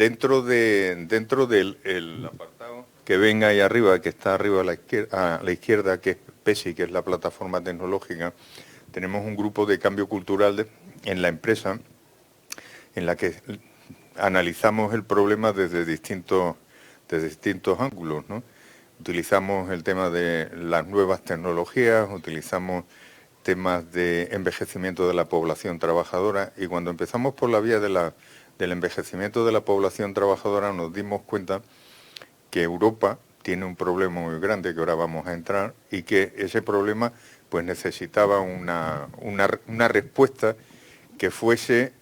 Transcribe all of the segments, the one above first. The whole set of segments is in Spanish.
dentro del el apartado que ven ahí arriba, que está arriba a la izquierda, que es PESI, que es la plataforma tecnológica, tenemos un grupo de cambio cultural en la empresa en la que analizamos el problema desde distintos ángulos, ¿no? Utilizamos el tema de las nuevas tecnologías, utilizamos temas de envejecimiento de la población trabajadora, y cuando empezamos por la vía del envejecimiento de la población trabajadora nos dimos cuenta que Europa tiene un problema muy grande, que ahora vamos a entrar, y que ese problema pues necesitaba una respuesta que fuese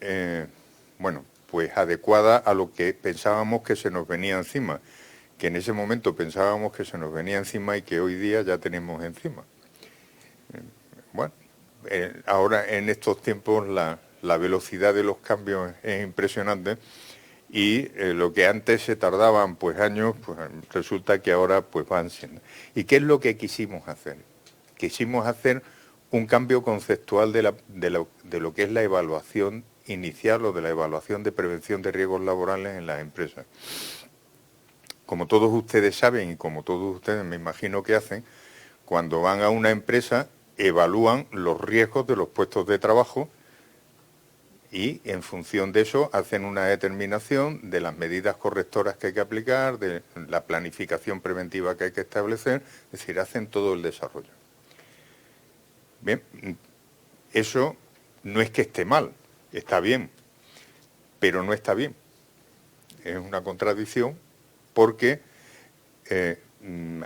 pues adecuada a lo que pensábamos que se nos venía encima, que en ese momento pensábamos que se nos venía encima y que hoy día ya tenemos encima. Bueno, ahora en estos tiempos la velocidad de los cambios es impresionante, y lo que antes se tardaban pues años, pues resulta que ahora pues van siendo. ¿Y qué es lo que quisimos hacer? Quisimos hacer un cambio conceptual de lo que es la evaluación inicial o de la evaluación de prevención de riesgos laborales en las empresas. Como todos ustedes saben y como todos ustedes me imagino que hacen, cuando van a una empresa evalúan los riesgos de los puestos de trabajo y en función de eso hacen una determinación de las medidas correctoras que hay que aplicar, de la planificación preventiva que hay que establecer, es decir, hacen todo el desarrollo. Bien, eso no es que esté mal, está bien, pero no está bien. Es una contradicción porque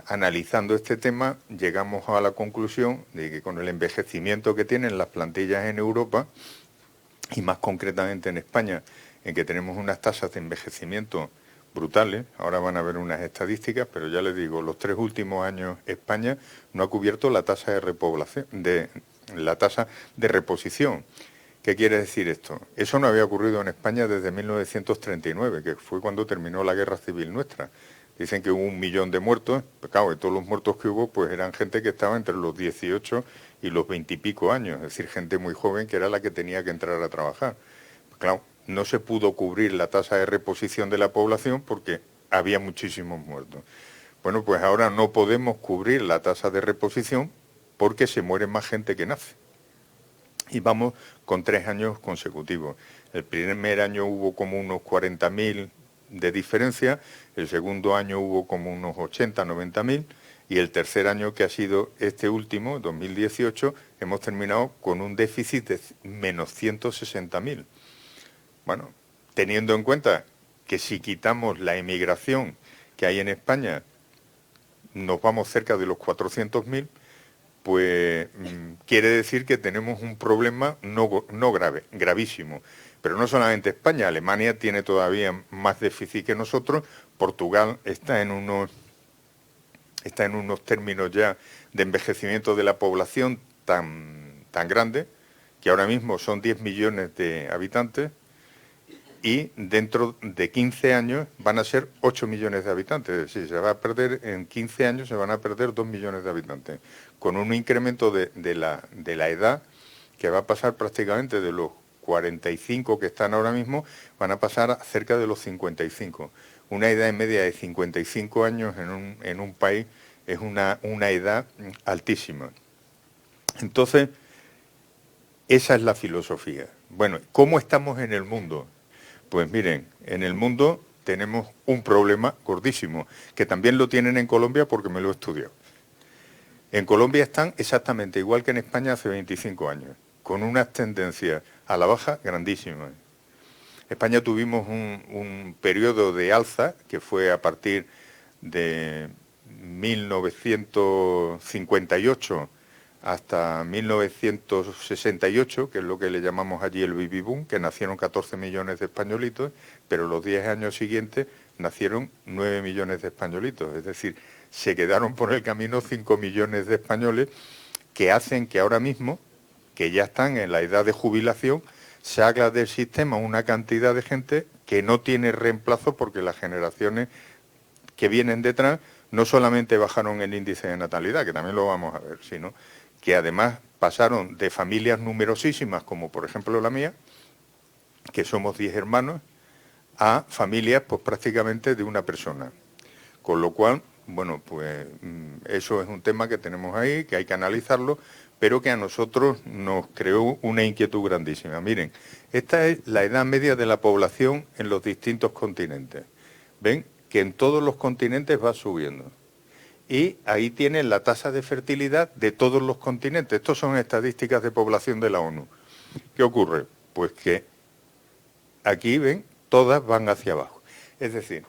analizando este tema llegamos a la conclusión de que con el envejecimiento que tienen las plantillas en Europa, y más concretamente en España, en que tenemos unas tasas de envejecimiento brutales, ahora van a ver unas estadísticas, pero ya les digo, los 3 últimos años España no ha cubierto la tasa de repoblación, la tasa de reposición. ¿Qué quiere decir esto? Eso no había ocurrido en España desde 1939, que fue cuando terminó la guerra civil nuestra. Dicen que hubo 1 millón de muertos, pero claro, de todos los muertos que hubo, pues eran gente que estaba entre los 18 y los 20 y pico años, es decir, gente muy joven que era la que tenía que entrar a trabajar. Pues claro, no se pudo cubrir la tasa de reposición de la población porque había muchísimos muertos. Bueno, pues ahora no podemos cubrir la tasa de reposición porque se muere más gente que nace. Y vamos con 3 años consecutivos. El primer año hubo como unos 40.000 de diferencia, el segundo año hubo como unos 80, 90.000, y el tercer año, que ha sido este último, 2018, hemos terminado con un déficit de menos 160.000. Bueno, teniendo en cuenta que si quitamos la emigración que hay en España, nos vamos cerca de los 400.000, pues quiere decir que tenemos un problema no grave, gravísimo. Pero no solamente España, Alemania tiene todavía más déficit que nosotros, Portugal está en unos términos ya de envejecimiento de la población tan grande, que ahora mismo son 10 millones de habitantes, y dentro de 15 años van a ser 8 millones de habitantes. Es decir, en 15 años se van a perder 2 millones de habitantes, con un incremento de la edad que va a pasar prácticamente de los 45 que están ahora mismo, van a pasar a cerca de los 55. Una edad media de 55 años en un país es una edad altísima. Entonces, esa es la filosofía. Bueno, ¿cómo estamos en el mundo? Pues miren, en el mundo tenemos un problema gordísimo, que también lo tienen en Colombia porque me lo he estudiado. En Colombia están exactamente igual que en España hace 25 años, con unas tendencias a la baja grandísimas. En España tuvimos un periodo de alza que fue a partir de 1958 hasta 1968, que es lo que le llamamos allí el baby boom, que nacieron 14 millones de españolitos, pero los 10 años siguientes nacieron 9 millones de españolitos. Es decir, se quedaron por el camino 5 millones de españoles, que hacen que ahora mismo, que ya están en la edad de jubilación, se haga del sistema una cantidad de gente que no tiene reemplazo, porque las generaciones que vienen detrás no solamente bajaron el índice de natalidad, que también lo vamos a ver, sino que además pasaron de familias numerosísimas, como por ejemplo la mía, que somos 10 hermanos, a familias pues prácticamente de una persona. Con lo cual, bueno, pues eso es un tema que tenemos ahí, que hay que analizarlo, pero que a nosotros nos creó una inquietud grandísima. Miren, esta es la edad media de la población en los distintos continentes. ¿Ven? Que en todos los continentes va subiendo. Y ahí tienen la tasa de fertilidad de todos los continentes. Estos son estadísticas de población de la ONU. ¿Qué ocurre? Pues que aquí, ven, todas van hacia abajo. Es decir,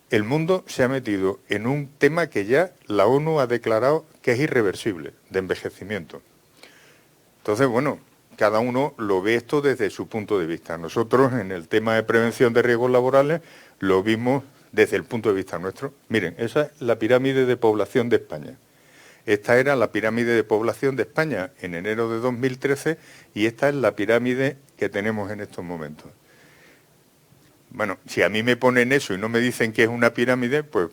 el mundo se ha metido en un tema que ya la ONU ha declarado que es irreversible, de envejecimiento. Entonces, bueno, cada uno lo ve esto desde su punto de vista. Nosotros, en el tema de prevención de riesgos laborales, lo vimos desde el punto de vista nuestro. Miren, esa es la pirámide de población de España. Esta era la pirámide de población de España en enero de 2013 y esta es la pirámide que tenemos en estos momentos. Bueno, si a mí me ponen eso y no me dicen que es una pirámide, pues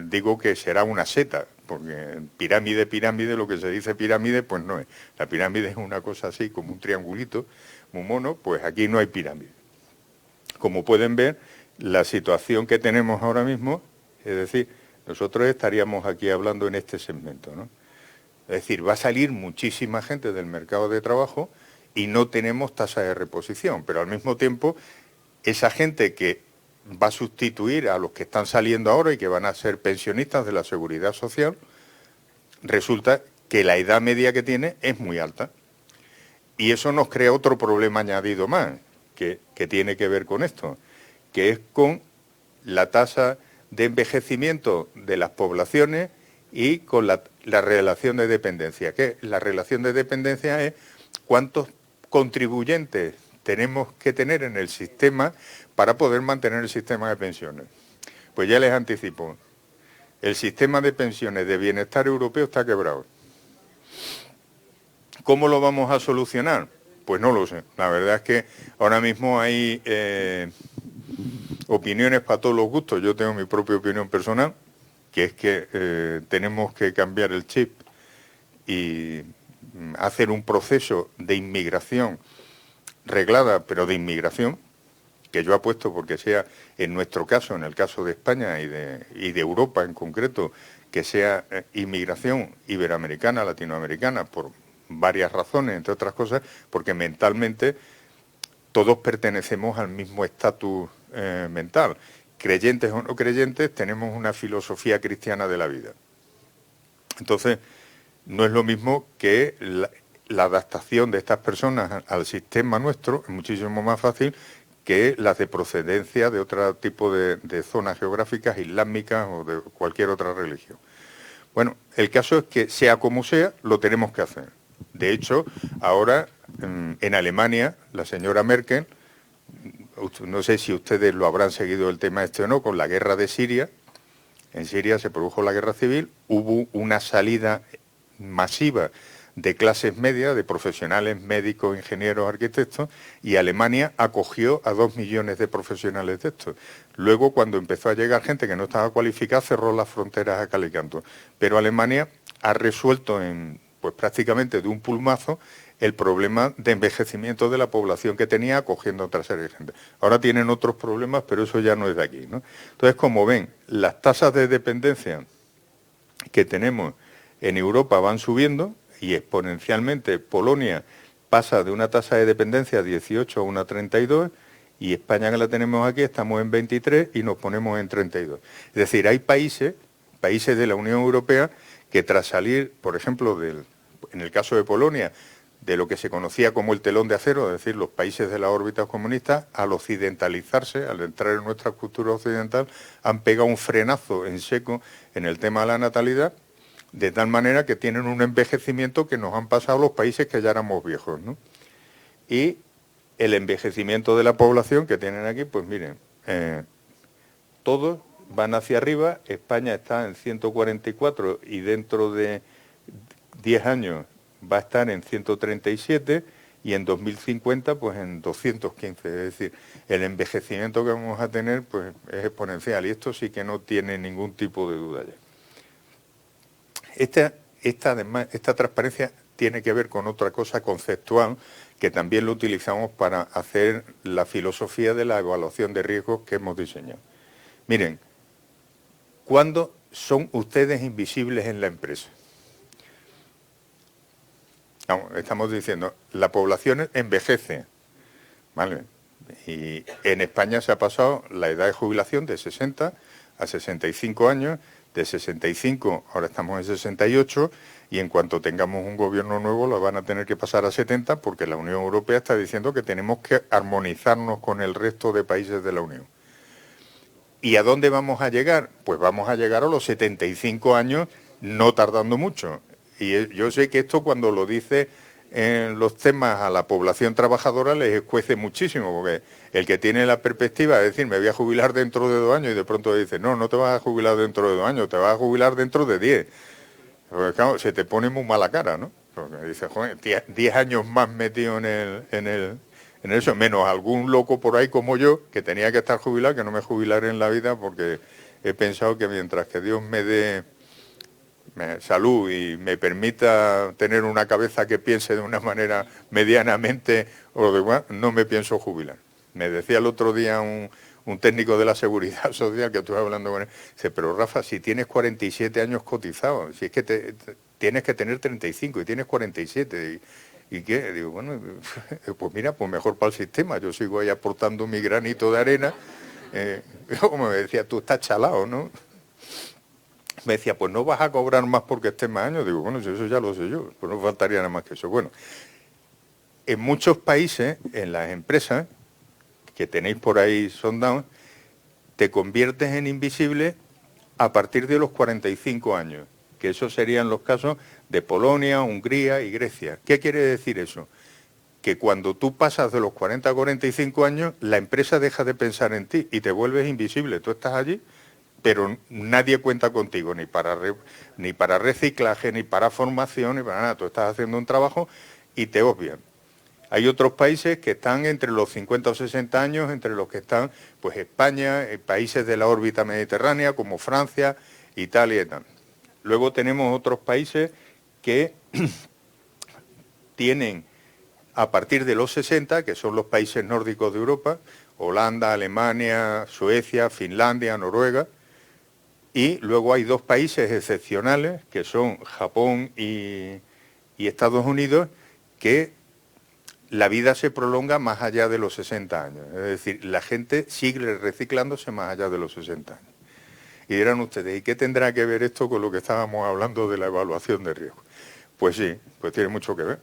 digo que será una seta, porque pirámide, lo que se dice pirámide, pues no es. La pirámide es una cosa así, como un triangulito, muy mono, pues aquí no hay pirámide. Como pueden ver, la situación que tenemos ahora mismo, es decir, nosotros estaríamos aquí hablando en este segmento, ¿no? Es decir, va a salir muchísima gente del mercado de trabajo y no tenemos tasa de reposición, pero al mismo tiempo, esa gente que va a sustituir a los que están saliendo ahora y que van a ser pensionistas de la Seguridad Social, resulta que la edad media que tiene es muy alta. Y eso nos crea otro problema añadido más, que tiene que ver con esto, que es con la tasa de envejecimiento de las poblaciones y con la relación de dependencia. Que la relación de dependencia es cuántos contribuyentes tenemos que tener en el sistema para poder mantener el sistema de pensiones. Pues ya les anticipo, el sistema de pensiones de bienestar europeo está quebrado. ¿Cómo lo vamos a solucionar? Pues no lo sé. La verdad es que ahora mismo hay opiniones para todos los gustos. Yo tengo mi propia opinión personal, que es que tenemos que cambiar el chip y hacer un proceso de inmigración reglada, pero de inmigración, que yo apuesto porque sea, en nuestro caso, en el caso de España y de Europa en concreto, que sea inmigración iberoamericana, latinoamericana, por varias razones, entre otras cosas, porque mentalmente todos pertenecemos al mismo estatus mental. Creyentes o no creyentes, tenemos una filosofía cristiana de la vida. Entonces, no es lo mismo que la adaptación de estas personas al sistema nuestro, es muchísimo más fácil que las de procedencia de otro tipo de zonas geográficas islámicas o de cualquier otra religión. Bueno, el caso es que sea como sea, lo tenemos que hacer. De hecho, ahora en Alemania, la señora Merkel, no sé si ustedes lo habrán seguido el tema este o no, con la guerra de Siria, en Siria se produjo la guerra civil, hubo una salida masiva de clases medias, de profesionales médicos, ingenieros, arquitectos, y Alemania acogió a 2 millones de profesionales de estos. Luego, cuando empezó a llegar gente que no estaba cualificada, cerró las fronteras a cal y canto. Pero Alemania ha resuelto pues prácticamente de un pulmazo el problema de envejecimiento de la población que tenía acogiendo a otra serie de gente. Ahora tienen otros problemas, pero eso ya no es de aquí, ¿no? Entonces, como ven, las tasas de dependencia que tenemos en Europa van subiendo y exponencialmente Polonia pasa de una tasa de dependencia 18 a una 32 y España, que la tenemos aquí, estamos en 23 y nos ponemos en 32. Es decir, hay países de la Unión Europea que tras salir, por ejemplo, en el caso de Polonia, de lo que se conocía como el telón de acero, es decir, los países de la órbita comunista, al occidentalizarse, al entrar en nuestra cultura occidental, han pegado un frenazo en seco en el tema de la natalidad, de tal manera que tienen un envejecimiento que nos han pasado los países que ya éramos viejos, ¿no? Y el envejecimiento de la población que tienen aquí, pues miren, todos van hacia arriba. España está en 144 y dentro de 10 años va a estar en 137 y en 2050 pues en 215. Es decir, el envejecimiento que vamos a tener pues es exponencial y esto sí que no tiene ningún tipo de duda ya. Esta transparencia tiene que ver con otra cosa conceptual que también lo utilizamos para hacer la filosofía de la evaluación de riesgos que hemos diseñado. Miren, ¿cuándo son ustedes invisibles en la empresa? Vamos, estamos diciendo, la población envejece, ¿vale? Y en España se ha pasado la edad de jubilación de 60 a 65 años, de 65 ahora estamos en 68 y en cuanto tengamos un gobierno nuevo lo van a tener que pasar a 70 porque la Unión Europea está diciendo que tenemos que armonizarnos con el resto de países de la Unión. ¿Y a dónde vamos a llegar? Pues vamos a llegar a los 75 años, no tardando mucho. Y yo sé que esto cuando lo dice en los temas a la población trabajadora les escuece muchísimo, porque el que tiene la perspectiva de decir me voy a jubilar dentro de 2 años y de pronto dice no, no te vas a jubilar dentro de 2 años, te vas a jubilar dentro de 10. Porque claro, se te pone muy mala cara, ¿no? Porque dice, joder, 10 años más metido en eso, menos algún loco por ahí como yo, que tenía que estar jubilado, que no me jubilaré en la vida porque he pensado que mientras que Dios me dé salud y me permita tener una cabeza que piense de una manera medianamente o de igual, no me pienso jubilar. Me decía el otro día un técnico de la Seguridad Social que estuve hablando con él, dice, pero Rafa, si tienes 47 años cotizados, si es que tienes que tener 35 y tienes 47, ¿y qué? Digo, bueno, pues mira, pues mejor para el sistema, yo sigo ahí aportando mi granito de arena, como me decía, tú estás chalado, ¿no? Me decía, pues no vas a cobrar más porque estés más años. Digo, bueno, eso ya lo sé yo, pues no faltaría nada más que eso. Bueno, en muchos países, en las empresas, que tenéis por ahí sondados, te conviertes en invisible a partir de los 45 años, que esos serían los casos de Polonia, Hungría y Grecia. ¿Qué quiere decir eso? Que cuando tú pasas de los 40 a 45 años, la empresa deja de pensar en ti y te vuelves invisible. Tú estás allí, pero nadie cuenta contigo, ni para reciclaje, ni para formación, ni para nada. Tú estás haciendo un trabajo y te obvian. Hay otros países que están entre los 50 o 60 años, entre los que están pues España, países de la órbita mediterránea, como Francia, Italia y tal. Luego tenemos otros países que tienen a partir de los 60, que son los países nórdicos de Europa, Holanda, Alemania, Suecia, Finlandia, Noruega. Y luego hay 2 países excepcionales, que son Japón y Estados Unidos, que la vida se prolonga más allá de los 60 años. Es decir, la gente sigue reciclándose más allá de los 60 años. Y dirán ustedes, ¿y qué tendrá que ver esto con lo que estábamos hablando de la evaluación de riesgo? Pues sí, pues tiene mucho que ver.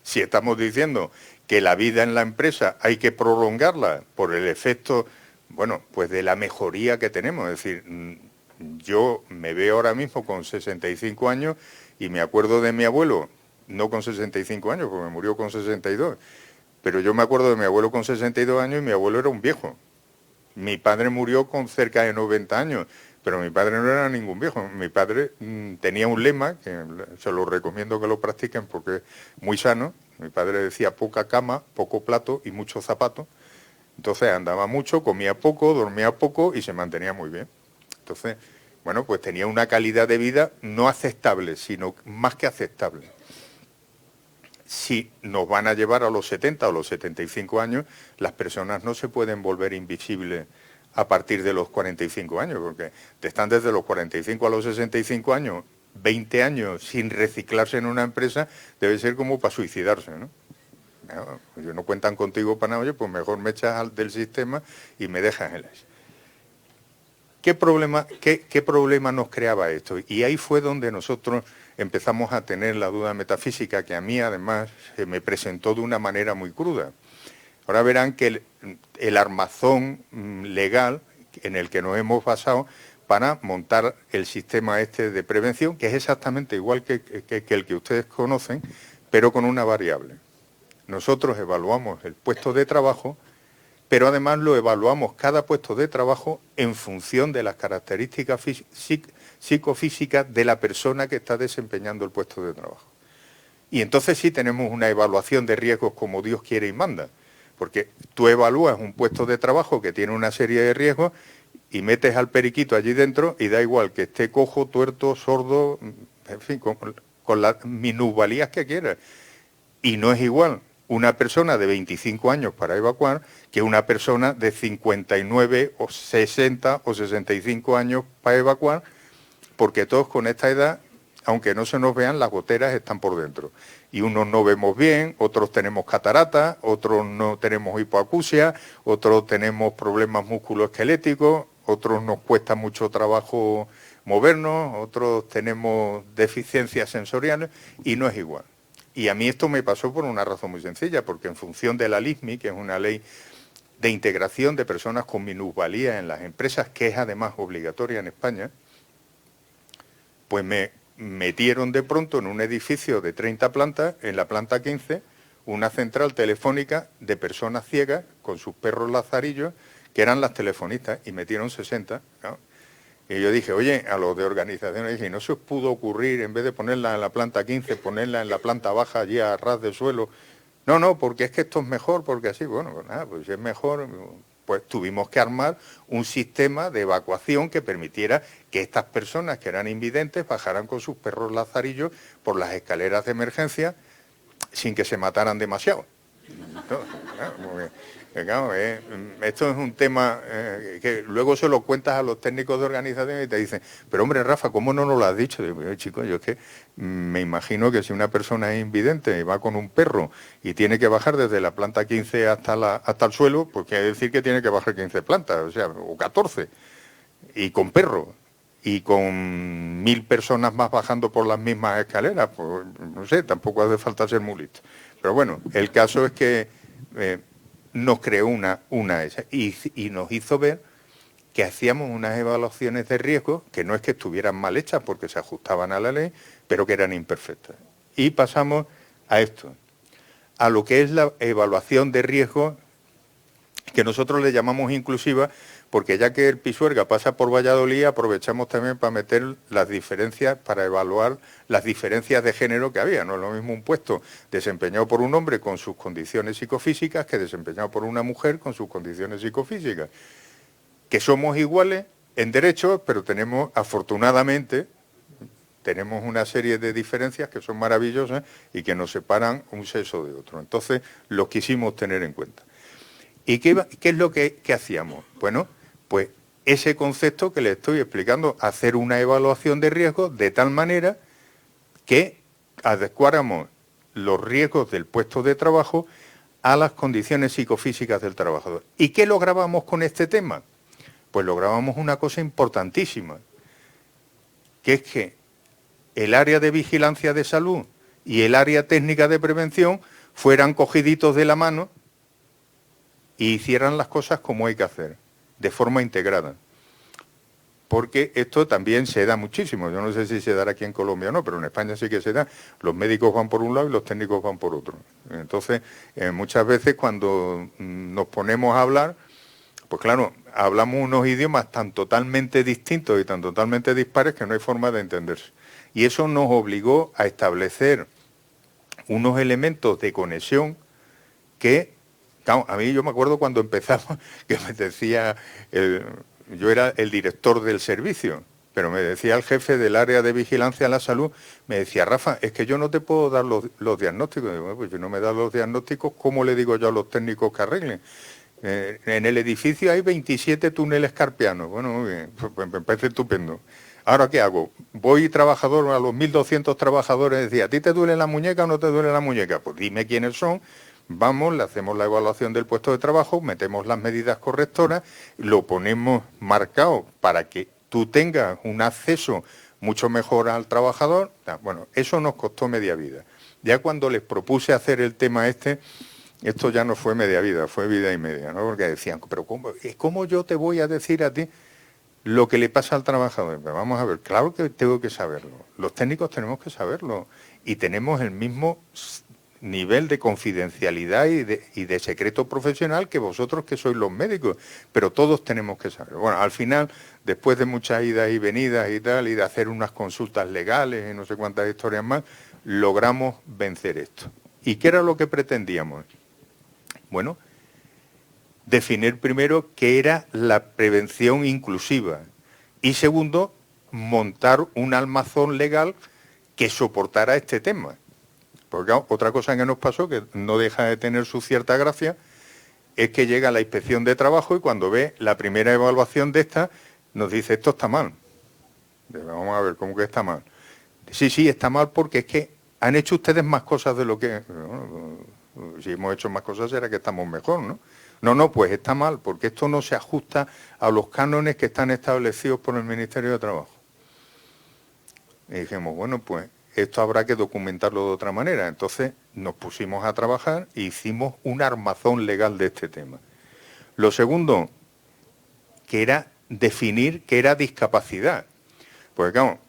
Si estamos diciendo que la vida en la empresa hay que prolongarla por el efecto, bueno, pues de la mejoría que tenemos, es decir, yo me veo ahora mismo con 65 años y me acuerdo de mi abuelo, no con 65 años, porque me murió con 62, pero yo me acuerdo de mi abuelo con 62 años y mi abuelo era un viejo. Mi padre murió con cerca de 90 años, pero mi padre no era ningún viejo. Mi padre tenía un lema, que se lo recomiendo que lo practiquen porque es muy sano. Mi padre decía poca cama, poco plato y muchos zapatos. Entonces andaba mucho, comía poco, dormía poco y se mantenía muy bien. Entonces, bueno, pues tenía una calidad de vida no aceptable, sino más que aceptable. Si nos van a llevar a los 70 o los 75 años, las personas no se pueden volver invisibles a partir de los 45 años, porque te están desde los 45 a los 65 años, 20 años sin reciclarse en una empresa, debe ser como para suicidarse, ¿no? Pues no cuentan contigo para nada, oye, pues mejor me echas del sistema y me dejas en eso. ¿Qué problema nos creaba esto? Y ahí fue donde nosotros empezamos a tener la duda metafísica, que a mí además se me presentó de una manera muy cruda. Ahora verán que el armazón legal en el que nos hemos basado para montar el sistema este de prevención, que es exactamente igual que el que ustedes conocen, pero con una variable. Nosotros evaluamos el puesto de trabajo, pero además lo evaluamos cada puesto de trabajo en función de las características psicofísicas de la persona que está desempeñando el puesto de trabajo. Y entonces sí tenemos una evaluación de riesgos como Dios quiere y manda, porque tú evalúas un puesto de trabajo que tiene una serie de riesgos y metes al periquito allí dentro y da igual que esté cojo, tuerto, sordo, en fin, con las minusvalías que quieras. Y no es igual una persona de 25 años para evacuar que una persona de 59 o 60 o 65 años para evacuar, porque todos con esta edad, aunque no se nos vean, las goteras están por dentro. Y unos no vemos bien, otros tenemos catarata, otros no tenemos hipoacusia, otros tenemos problemas musculoesqueléticos, otros nos cuesta mucho trabajo movernos, otros tenemos deficiencias sensoriales y no es igual. Y a mí esto me pasó por una razón muy sencilla, porque en función de la LISMI, que es una ley de integración de personas con minusvalía en las empresas, que es además obligatoria en España, pues me metieron de pronto en un edificio de 30 plantas, en la planta 15, una central telefónica de personas ciegas con sus perros lazarillos, que eran las telefonistas, y metieron 60, ¿no? Y yo dije, oye, a los de organizaciones, dije, ¿no se os pudo ocurrir, en vez de ponerla en la planta 15, ponerla en la planta baja, allí a ras de suelo? No, no, porque es que esto es mejor, porque así, bueno, pues nada, pues si es mejor, pues tuvimos que armar un sistema de evacuación que permitiera que estas personas que eran invidentes bajaran con sus perros lazarillos por las escaleras de emergencia sin que se mataran demasiado. Claro, esto es un tema que luego se lo cuentas a los técnicos de organización y te dicen, pero hombre, Rafa, ¿cómo no nos lo has dicho? Digo, chicos, yo es que me imagino que si una persona es invidente y va con un perro y tiene que bajar desde la planta 15 hasta el suelo, pues quiere decir que tiene que bajar 15 plantas, o sea, o 14, y con perro, y con 1000 personas más bajando por las mismas escaleras, pues no sé, tampoco hace falta ser muy listo. Pero bueno, el caso es que nos creó una esa y nos hizo ver que hacíamos unas evaluaciones de riesgo que no es que estuvieran mal hechas porque se ajustaban a la ley, pero que eran imperfectas. Y pasamos a esto, a lo que es la evaluación de riesgo, que nosotros le llamamos inclusiva, porque ya que el Pisuerga pasa por Valladolid, aprovechamos también para meter las diferencias, para evaluar las diferencias de género que había. No es lo mismo un puesto desempeñado por un hombre con sus condiciones psicofísicas que desempeñado por una mujer con sus condiciones psicofísicas. Que somos iguales en derechos, pero tenemos, afortunadamente, tenemos una serie de diferencias que son maravillosas y que nos separan un sexo de otro. Entonces, los quisimos tener en cuenta. ¿Y qué es lo que hacíamos? Bueno, pues ese concepto que le estoy explicando, hacer una evaluación de riesgos de tal manera que adecuáramos los riesgos del puesto de trabajo a las condiciones psicofísicas del trabajador. ¿Y qué lográbamos con este tema? Pues lográbamos una cosa importantísima, que es que el área de vigilancia de salud y el área técnica de prevención fueran cogiditos de la mano y hicieran las cosas como hay que hacer, de forma integrada. Porque esto también se da muchísimo. Yo no sé si se dará aquí en Colombia o no, pero en España sí que se da. Los médicos van por un lado y los técnicos van por otro. Entonces, muchas veces cuando nos ponemos a hablar, pues claro, hablamos unos idiomas tan totalmente distintos y tan totalmente dispares que no hay forma de entenderse. Y eso nos obligó a establecer unos elementos de conexión que... Claro, a mí yo me acuerdo cuando empezamos que me decía, yo era el director del servicio, pero me decía el jefe del área de vigilancia a la salud, me decía, Rafa, es que yo no te puedo dar los diagnósticos. Digo, bueno, pues yo no me da los diagnósticos, ¿cómo le digo yo a los técnicos que arreglen? En el edificio hay 27 túneles carpianos. Bueno, muy bien, pues me parece estupendo. ¿Ahora qué hago? Voy trabajador a los 1.200 trabajadores y decía, ¿a ti te duele la muñeca o no te duele la muñeca? Pues dime quiénes son. Vamos, le hacemos la evaluación del puesto de trabajo, metemos las medidas correctoras, lo ponemos marcado para que tú tengas un acceso mucho mejor al trabajador. Bueno, eso nos costó media vida. Ya cuando les propuse hacer el tema esto ya no fue media vida, fue vida y media, ¿no? Porque decían, pero ¿cómo yo te voy a decir a ti lo que le pasa al trabajador? Pero vamos a ver, claro que tengo que saberlo. Los técnicos tenemos que saberlo y tenemos el mismo nivel de confidencialidad y de secreto profesional que vosotros que sois los médicos, pero todos tenemos que saber. Bueno, al final, después de muchas idas y venidas y tal, y de hacer unas consultas legales y no sé cuántas historias más, logramos vencer esto. ¿Y qué era lo que pretendíamos? Bueno, definir primero qué era la prevención inclusiva y segundo, montar un almazón legal que soportara este tema. Porque otra cosa que nos pasó, que no deja de tener su cierta gracia, es que llega la inspección de trabajo y cuando ve la primera evaluación de esta, nos dice, esto está mal. Vamos a ver, ¿cómo que está mal? Sí, sí, está mal porque es que han hecho ustedes más cosas de lo que... Bueno, si hemos hecho más cosas será que estamos mejor, ¿no? No, pues está mal, porque esto no se ajusta a los cánones que están establecidos por el Ministerio de Trabajo. Y dijimos, bueno, pues esto habrá que documentarlo de otra manera. Entonces nos pusimos a trabajar e hicimos un armazón legal de este tema. Lo segundo, que era definir qué era discapacidad. Pues claro,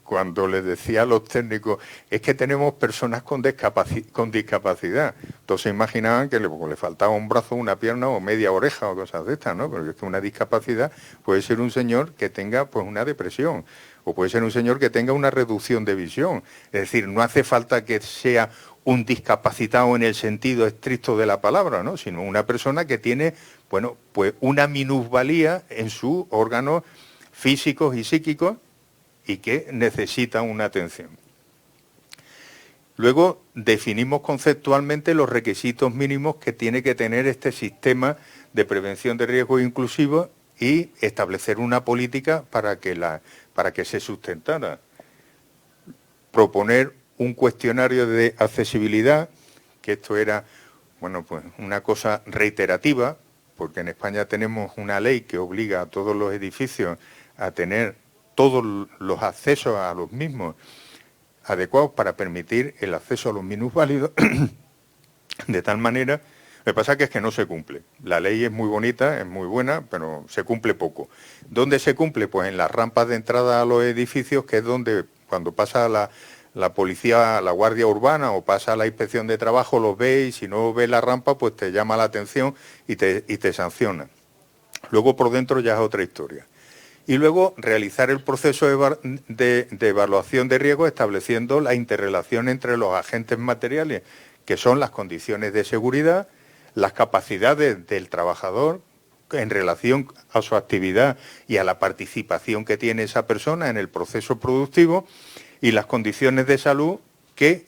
cuando les decía a los técnicos, es que tenemos personas con discapacidad. Entonces imaginaban que le faltaba un brazo, una pierna o media oreja o cosas de estas, ¿no? Porque es que una discapacidad puede ser un señor que tenga pues una depresión o puede ser un señor que tenga una reducción de visión. Es decir, no hace falta que sea un discapacitado en el sentido estricto de la palabra, ¿no? Sino una persona que tiene, bueno, pues una minusvalía en sus órganos físicos y psíquicos y que necesitan una atención. Luego definimos conceptualmente los requisitos mínimos que tiene que tener este sistema de prevención de riesgos inclusivos y establecer una política para que se sustentara. Proponer un cuestionario de accesibilidad, que esto era, bueno, pues una cosa reiterativa, porque en España tenemos una ley que obliga a todos los edificios a tener todos los accesos a los mismos adecuados para permitir el acceso a los minusválidos, de tal manera, lo que pasa es que no se cumple. La ley es muy bonita, es muy buena, pero se cumple poco. ¿Dónde se cumple? Pues en las rampas de entrada a los edificios, que es donde cuando pasa la policía, la guardia urbana o pasa la inspección de trabajo, los ve y si no ve la rampa, pues te llama la atención y te sanciona. Luego por dentro ya es otra historia. Y luego realizar el proceso de evaluación de riesgo estableciendo la interrelación entre los agentes materiales, que son las condiciones de seguridad, las capacidades del trabajador en relación a su actividad y a la participación que tiene esa persona en el proceso productivo y las condiciones de salud que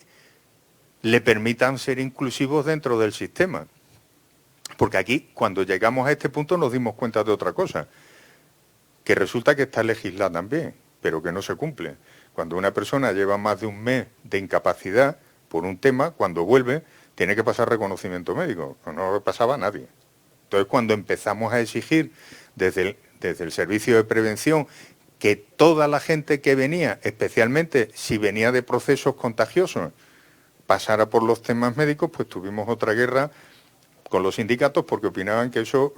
le permitan ser inclusivos dentro del sistema. Porque aquí, cuando llegamos a este punto, nos dimos cuenta de otra cosa, que resulta que está legislada también, pero que no se cumple. Cuando una persona lleva más de un mes de incapacidad por un tema, cuando vuelve, tiene que pasar reconocimiento médico. No lo pasaba a nadie. Entonces, cuando empezamos a exigir desde el servicio de prevención que toda la gente que venía, especialmente si venía de procesos contagiosos, pasara por los temas médicos, pues tuvimos otra guerra con los sindicatos porque opinaban que eso...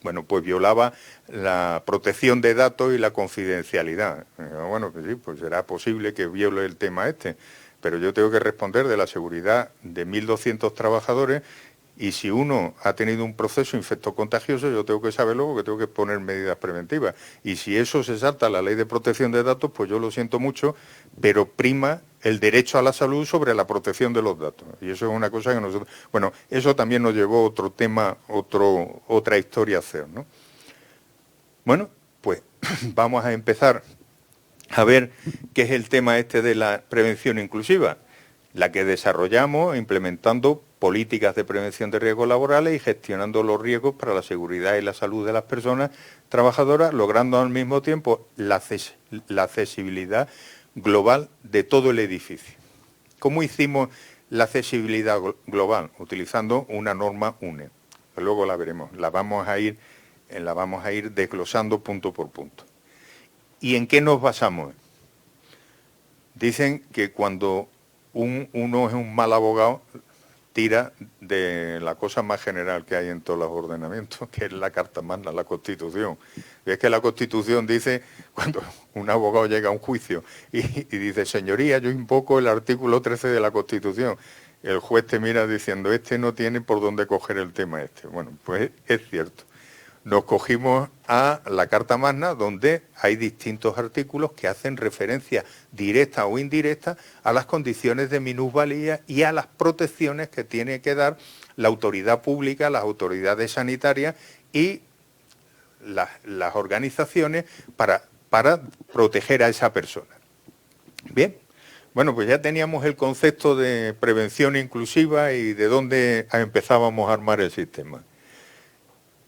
bueno, pues violaba la protección de datos y la confidencialidad. Bueno, pues sí, pues será posible que viole el tema este, pero yo tengo que responder de la seguridad de 1.200 trabajadores y si uno ha tenido un proceso infectocontagioso, yo tengo que saberlo porque tengo que poner medidas preventivas. Y si eso se salta a la ley de protección de datos, pues yo lo siento mucho, pero prima el derecho a la salud sobre la protección de los datos. Y eso es una cosa que nosotros... Bueno, eso también nos llevó a otro tema, otra historia a hacer, ¿no? Bueno, pues vamos a empezar a ver qué es el tema este de la prevención inclusiva, la que desarrollamos implementando políticas de prevención de riesgos laborales y gestionando los riesgos para la seguridad y la salud de las personas trabajadoras, logrando al mismo tiempo la accesibilidad global de todo el edificio. ¿Cómo hicimos la accesibilidad global? Utilizando una norma UNE. Luego la veremos, la vamos a ir desglosando punto por punto. ¿Y en qué nos basamos? Dicen que cuando uno es un mal abogado, tira de la cosa más general que hay en todos los ordenamientos, que es la Carta Magna, la Constitución. Y es que la Constitución dice, cuando un abogado llega a un juicio y dice, señoría, yo invoco el artículo 13 de la Constitución, el juez te mira diciendo, este no tiene por dónde coger el tema este. Bueno, pues es cierto. Nos cogimos a la Carta Magna, donde hay distintos artículos que hacen referencia directa o indirecta a las condiciones de minusvalía y a las protecciones que tiene que dar la autoridad pública, las autoridades sanitarias y las organizaciones para para proteger a esa persona. Bien, bueno, pues ya teníamos el concepto de prevención inclusiva y de dónde empezábamos a armar el sistema.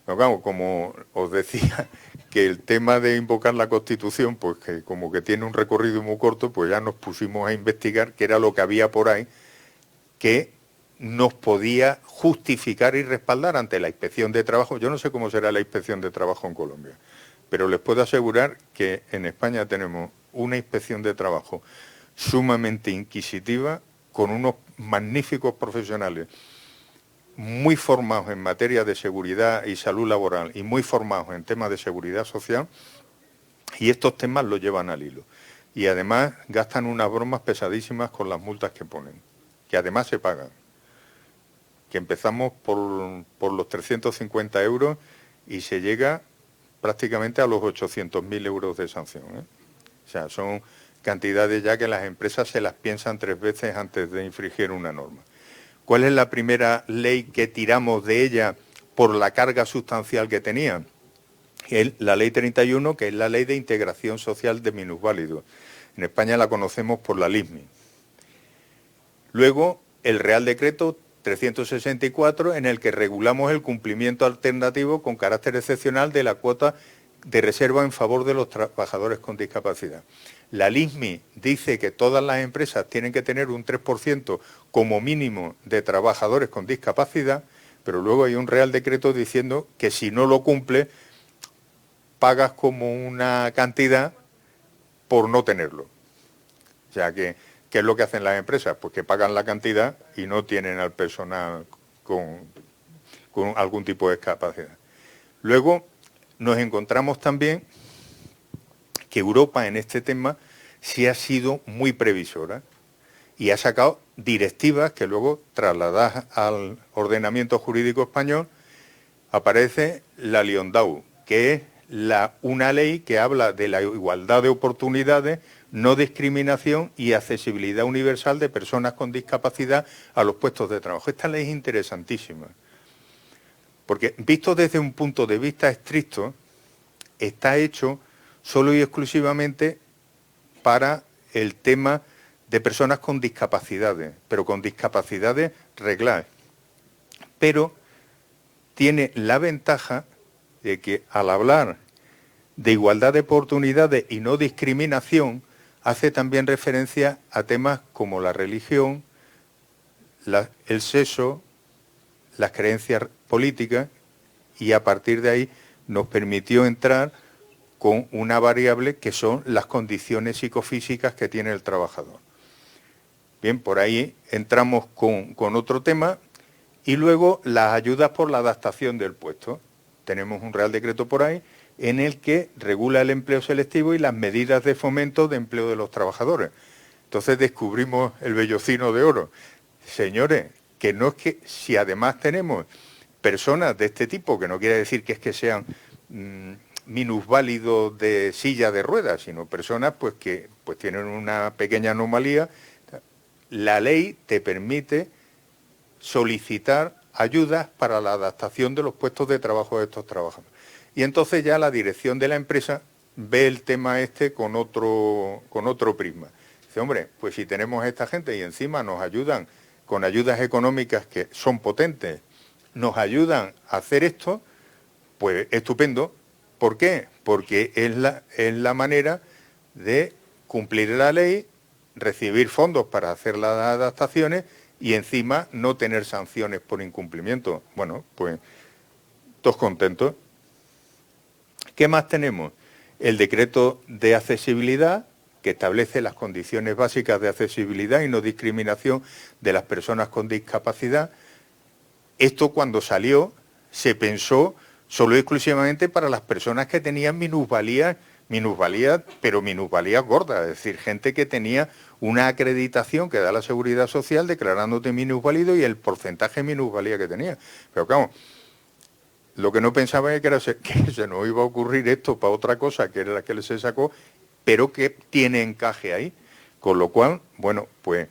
Pero claro, como os decía, que el tema de invocar la Constitución, pues que como que tiene un recorrido muy corto, pues ya nos pusimos a investigar qué era lo que había por ahí que nos podía justificar y respaldar ante la Inspección de Trabajo. Yo no sé cómo será la Inspección de Trabajo en Colombia, pero les puedo asegurar que en España tenemos una Inspección de Trabajo sumamente inquisitiva, con unos magníficos profesionales muy formados en materia de seguridad y salud laboral y muy formados en temas de seguridad social, y estos temas los llevan al hilo. Y además gastan unas bromas pesadísimas con las multas que ponen, que además se pagan. Que empezamos por los 350 euros y se llega prácticamente a los 800.000 euros de sanción, ¿eh? O sea, son cantidades ya que las empresas se las piensan 3 veces antes de infringir una norma. ¿Cuál es la primera ley que tiramos de ella por la carga sustancial que tenía? La Ley 31, que es la Ley de Integración Social de Minusválidos. En España la conocemos por la LISMI. Luego, el Real Decreto 364, en el que regulamos el cumplimiento alternativo con carácter excepcional de la cuota de reserva en favor de los trabajadores con discapacidad. La LISMI dice que todas las empresas tienen que tener un 3% como mínimo de trabajadores con discapacidad, pero luego hay un Real Decreto diciendo que si no lo cumple, pagas como una cantidad por no tenerlo. O sea que, ¿qué es lo que hacen las empresas? Pues que pagan la cantidad y no tienen al personal con algún tipo de discapacidad. Luego nos encontramos también que Europa en este tema sí ha sido muy previsora y ha sacado directivas que luego, trasladadas al ordenamiento jurídico español, aparece la Liondau, que es una ley que habla de la igualdad de oportunidades, no discriminación y accesibilidad universal de personas con discapacidad a los puestos de trabajo. Esta ley es interesantísima, porque visto desde un punto de vista estricto, está hecho solo y exclusivamente para el tema de personas con discapacidades, pero con discapacidades regladas. Pero tiene la ventaja de que al hablar de igualdad de oportunidades y no discriminación, hace también referencia a temas como la religión, el sexo, las creencias políticas, y a partir de ahí nos permitió entrar con una variable que son las condiciones psicofísicas que tiene el trabajador. Bien, por ahí entramos con otro tema, y luego las ayudas por la adaptación del puesto. Tenemos un Real Decreto por ahí en el que regula el empleo selectivo y las medidas de fomento de empleo de los trabajadores. Entonces descubrimos el vellocino de oro. Señores, que no es que si además tenemos personas de este tipo, que no quiere decir que es que sean minusválidos de silla de ruedas, sino personas pues que pues tienen una pequeña anomalía, la ley te permite solicitar ayudas para la adaptación de los puestos de trabajo de estos trabajadores. Y entonces ya la dirección de la empresa ve el tema este con otro prisma. Dice, hombre, pues si tenemos a esta gente y encima nos ayudan con ayudas económicas que son potentes, nos ayudan a hacer esto, pues estupendo. ¿Por qué? Porque es la manera de cumplir la ley, recibir fondos para hacer las adaptaciones y encima no tener sanciones por incumplimiento. Bueno, pues todos contentos. ¿Qué más tenemos? El decreto de accesibilidad, que establece las condiciones básicas de accesibilidad y no discriminación de las personas con discapacidad. Esto cuando salió se pensó solo y exclusivamente para las personas que tenían minusvalías, pero minusvalías gordas, es decir, gente que tenía una acreditación que da la Seguridad Social declarándote minusválido y el porcentaje de minusvalía que tenía. Pero claro, lo que no pensaba es que se nos iba a ocurrir esto para otra cosa, que era la que se sacó, pero que tiene encaje ahí. Con lo cual, bueno, pues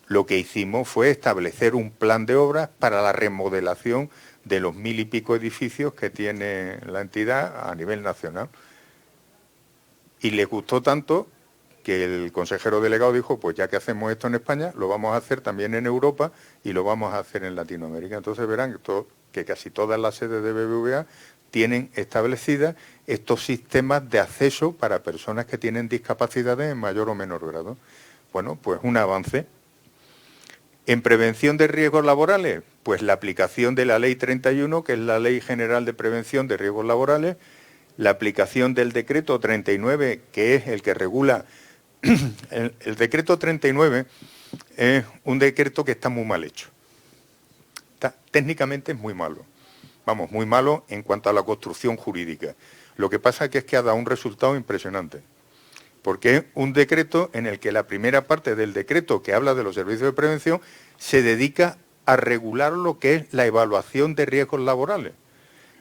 lo que hicimos fue establecer un plan de obras para la remodelación de los 1000 y pico edificios que tiene la entidad a nivel nacional. Y les gustó tanto que el consejero delegado dijo, pues ya que hacemos esto en España, lo vamos a hacer también en Europa y lo vamos a hacer en Latinoamérica. Entonces verán que casi todas las sedes de BBVA tienen establecidas estos sistemas de acceso para personas que tienen discapacidades en mayor o menor grado. Bueno, pues un avance. En prevención de riesgos laborales, pues la aplicación de la Ley 31, que es la Ley General de Prevención de Riesgos Laborales, la aplicación del Decreto 39, que es el que regula. El Decreto 39 es un decreto que está muy mal hecho. Técnicamente es muy malo. Vamos, muy malo en cuanto a la construcción jurídica. Lo que pasa es que ha dado un resultado impresionante. Porque es un decreto en el que la primera parte del decreto, que habla de los servicios de prevención, se dedica a regular lo que es la evaluación de riesgos laborales.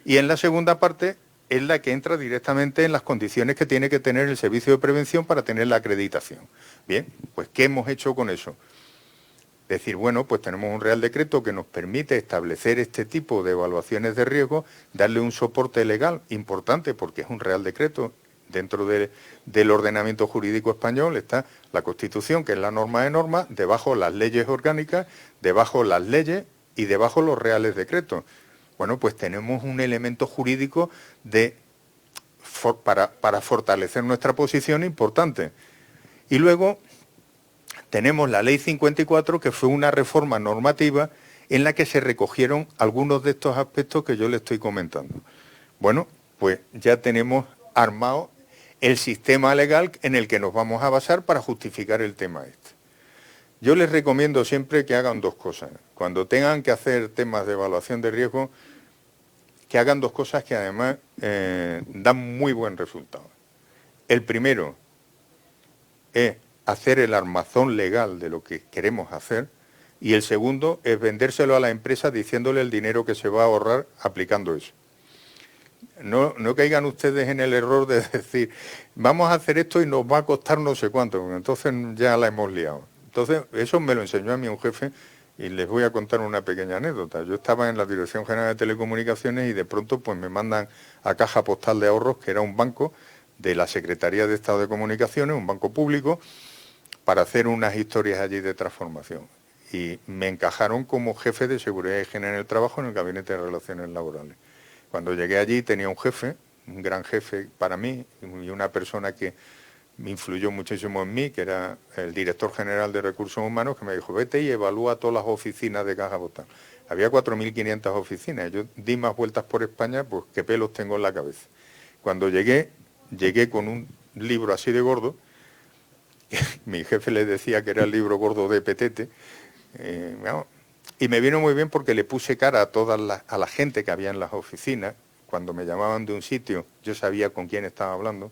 Y en la segunda parte es la que entra directamente en las condiciones que tiene que tener el servicio de prevención para tener la acreditación. Bien, pues ¿qué hemos hecho con eso? Decir, bueno, pues tenemos un Real Decreto que nos permite establecer este tipo de evaluaciones de riesgo, darle un soporte legal importante, porque es un Real Decreto. Dentro del ordenamiento jurídico español está la Constitución, que es la norma de normas, debajo las leyes orgánicas, debajo las leyes y debajo los reales decretos. Bueno, pues tenemos un elemento jurídico para fortalecer nuestra posición importante. Y luego tenemos la Ley 54, que fue una reforma normativa en la que se recogieron algunos de estos aspectos que yo le estoy comentando. Bueno, pues ya tenemos armado el sistema legal en el que nos vamos a basar para justificar el tema este. Yo les recomiendo siempre que hagan dos cosas. Cuando tengan que hacer temas de evaluación de riesgo, que hagan dos cosas que además dan muy buen resultado. El primero es hacer el armazón legal de lo que queremos hacer, y el segundo es vendérselo a la empresa diciéndole el dinero que se va a ahorrar aplicando eso. No caigan ustedes en el error de decir, vamos a hacer esto y nos va a costar no sé cuánto, porque entonces ya la hemos liado. Entonces, eso me lo enseñó a mí un jefe, y les voy a contar una pequeña anécdota. Yo estaba en la Dirección General de Telecomunicaciones y de pronto pues me mandan a Caja Postal de Ahorros, que era un banco de la Secretaría de Estado de Comunicaciones, un banco público, para hacer unas historias allí de transformación. Y me encajaron como jefe de Seguridad y Higiene en el Trabajo en el Gabinete de Relaciones Laborales. Cuando llegué allí tenía un jefe, un gran jefe para mí, y una persona que me influyó muchísimo en mí, que era el director general de Recursos Humanos, que me dijo, vete y evalúa todas las oficinas de Caja Postal. Había 4.500 oficinas, yo di más vueltas por España, pues qué pelos tengo en la cabeza. Cuando llegué con un libro así de gordo, mi jefe le decía que era el libro gordo de Petete, y me vino muy bien porque le puse cara a la gente que había en las oficinas. Cuando me llamaban de un sitio, yo sabía con quién estaba hablando.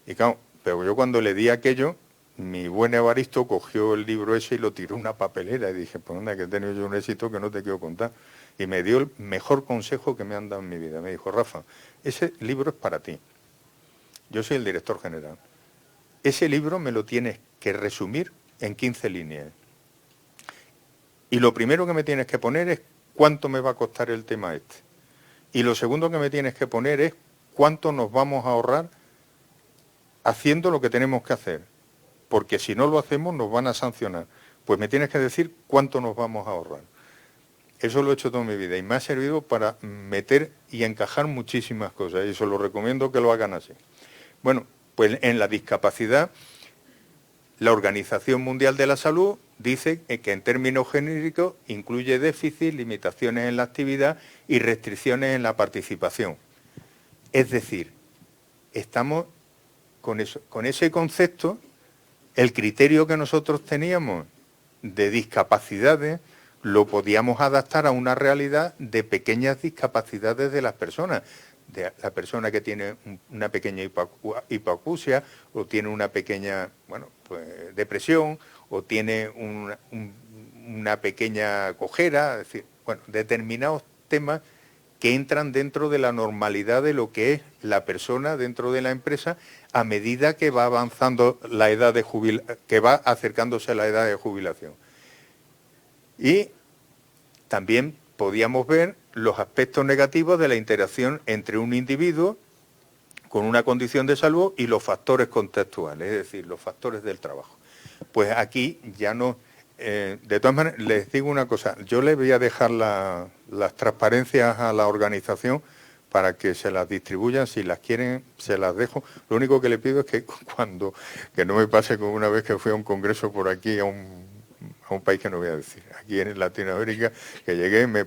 Y claro, pero yo cuando le di aquello, mi buen Evaristo cogió el libro ese y lo tiró en una papelera. Y dije, pues anda, que he tenido yo un éxito que no te quiero contar. Y me dio el mejor consejo que me han dado en mi vida. Me dijo, Rafa, ese libro es para ti. Yo soy el director general. Ese libro me lo tienes que resumir en 15 líneas. Y lo primero que me tienes que poner es cuánto me va a costar el tema este. Y lo segundo que me tienes que poner es cuánto nos vamos a ahorrar haciendo lo que tenemos que hacer. Porque si no lo hacemos nos van a sancionar. Pues me tienes que decir cuánto nos vamos a ahorrar. Eso lo he hecho toda mi vida y me ha servido para meter y encajar muchísimas cosas. Y se lo recomiendo que lo hagan así. Bueno, pues en la discapacidad, la Organización Mundial de la Salud dice que en términos genéricos incluye déficit, limitaciones en la actividad y restricciones en la participación. Es decir, estamos con ese concepto, el criterio que nosotros teníamos de discapacidades lo podíamos adaptar a una realidad de pequeñas discapacidades de las personas. De la persona que tiene una pequeña hipoacusia o tiene una pequeña depresión o tiene una pequeña cojera, es decir, determinados temas que entran dentro de la normalidad de lo que es la persona dentro de la empresa a medida que va avanzando la edad de que va acercándose a la edad de jubilación. Y también podíamos ver los aspectos negativos de la interacción entre un individuo con una condición de salvo y los factores contextuales, es decir, los factores del trabajo. Pues aquí ya no... de todas maneras, les digo una cosa, yo les voy a dejar las transparencias a la organización para que se las distribuyan, si las quieren se las dejo. Lo único que le pido es que que no me pase como una vez que fui a un congreso por aquí, a un país que no voy a decir, aquí en Latinoamérica, que llegué, me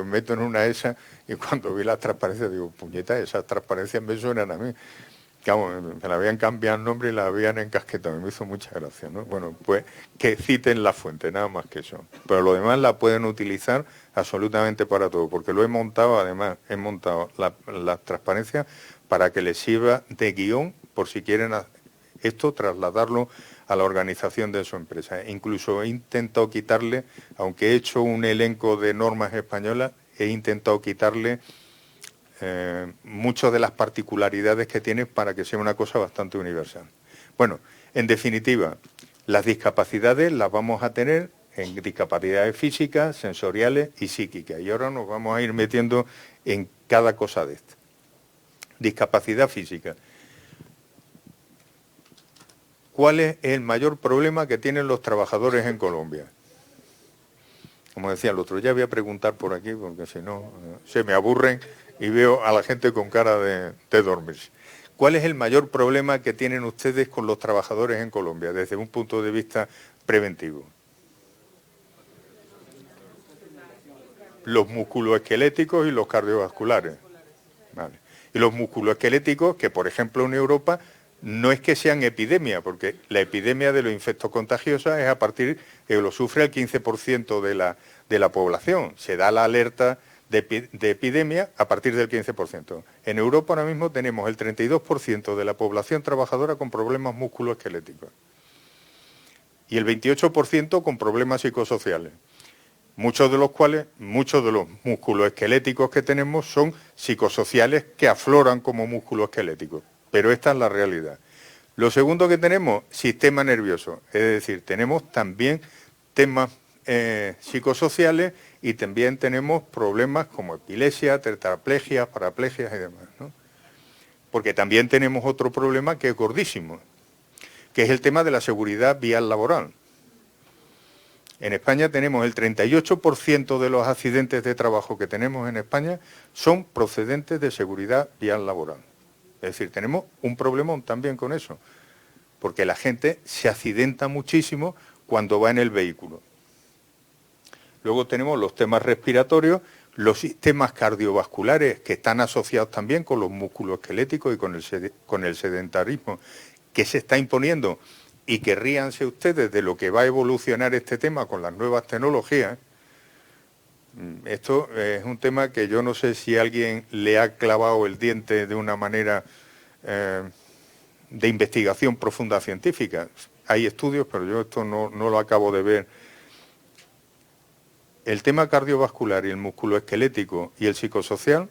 meto en una ESA y cuando vi las transparencias digo, puñeta, esas transparencias me suenan a mí. Me la habían cambiado el nombre y la habían encasquetado, me hizo mucha gracia, ¿no? Bueno, pues que citen la fuente, nada más que eso. Pero lo demás la pueden utilizar absolutamente para todo, porque lo he montado, además, he montado la transparencia para que les sirva de guión por si quieren esto, trasladarlo a la organización de su empresa. Incluso he intentado quitarle, aunque he hecho un elenco de normas españolas, he intentado quitarle muchas de las particularidades que tiene para que sea una cosa bastante universal. Bueno, en definitiva, las discapacidades las vamos a tener en discapacidades físicas, sensoriales y psíquicas. Y ahora nos vamos a ir metiendo en cada cosa de esto. Discapacidad física. ¿Cuál es el mayor problema que tienen los trabajadores en Colombia? Como decía el otro, ya voy a preguntar por aquí porque si no se me aburren y veo a la gente con cara de dormirse. ¿Cuál es el mayor problema que tienen ustedes con los trabajadores en Colombia desde un punto de vista preventivo? Los musculoesqueléticos y los cardiovasculares. Vale. Y los musculoesqueléticos, que por ejemplo en Europa no es que sean epidemia, porque la epidemia de los infectos contagiosos es a partir de que lo sufre el 15% de la población. Se da la alerta de epidemia a partir del 15%. En Europa ahora mismo tenemos el 32% de la población trabajadora con problemas musculoesqueléticos y el 28% con problemas psicosociales. Muchos de los musculoesqueléticos que tenemos son psicosociales que afloran como musculoesqueléticos, pero esta es la realidad. Lo segundo que tenemos, sistema nervioso, es decir, tenemos también temas psicosociales y también tenemos problemas como epilepsia, tetraplegia, paraplegias y demás, ¿no? Porque también tenemos otro problema que es gordísimo, que es el tema de la seguridad vial laboral. En España tenemos el 38% de los accidentes de trabajo que tenemos en España son procedentes de seguridad vial laboral. Es decir, tenemos un problemón también con eso, porque la gente se accidenta muchísimo cuando va en el vehículo. Luego tenemos los temas respiratorios, los sistemas cardiovasculares que están asociados también con los músculos esqueléticos y con el sedentarismo que se está imponiendo. Y que ríanse ustedes de lo que va a evolucionar este tema con las nuevas tecnologías. Esto es un tema que yo no sé si alguien le ha clavado el diente de una manera de investigación profunda científica. Hay estudios, pero yo esto no lo acabo de ver. El tema cardiovascular y el musculoesquelético y el psicosocial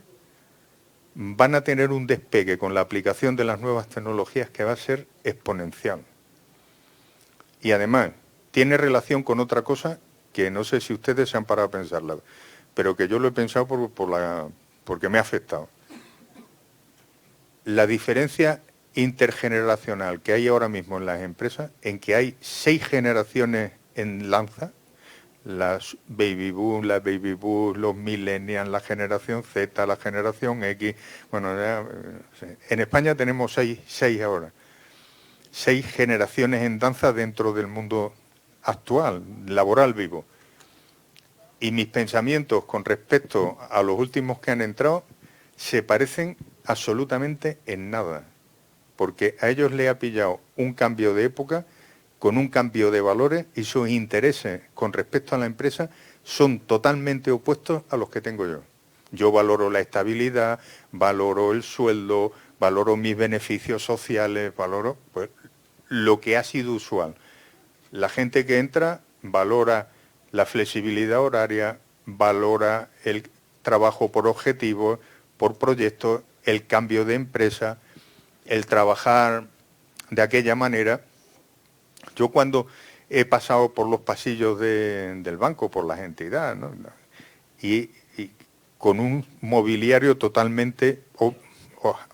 van a tener un despegue con la aplicación de las nuevas tecnologías que va a ser exponencial. Y además, tiene relación con otra cosa que no sé si ustedes se han parado a pensarla, pero que yo lo he pensado porque me ha afectado. La diferencia intergeneracional que hay ahora mismo en las empresas, en que hay 6 generaciones en lanza, las baby boom, los millennials, la generación Z, la generación X, bueno, en España tenemos 6 ahora. 6 generaciones en danza dentro del mundo actual, laboral vivo. Y mis pensamientos con respecto a los últimos que han entrado se parecen absolutamente en nada, porque a ellos les ha pillado un cambio de época con un cambio de valores y sus intereses con respecto a la empresa son totalmente opuestos a los que tengo yo. Yo valoro la estabilidad, valoro el sueldo, valoro mis beneficios sociales, valoro pues, lo que ha sido usual. La gente que entra valora la flexibilidad horaria, valora el trabajo por objetivos, por proyectos, el cambio de empresa, el trabajar de aquella manera. Yo cuando he pasado por los pasillos del banco, por las entidades, ¿no? y con un mobiliario totalmente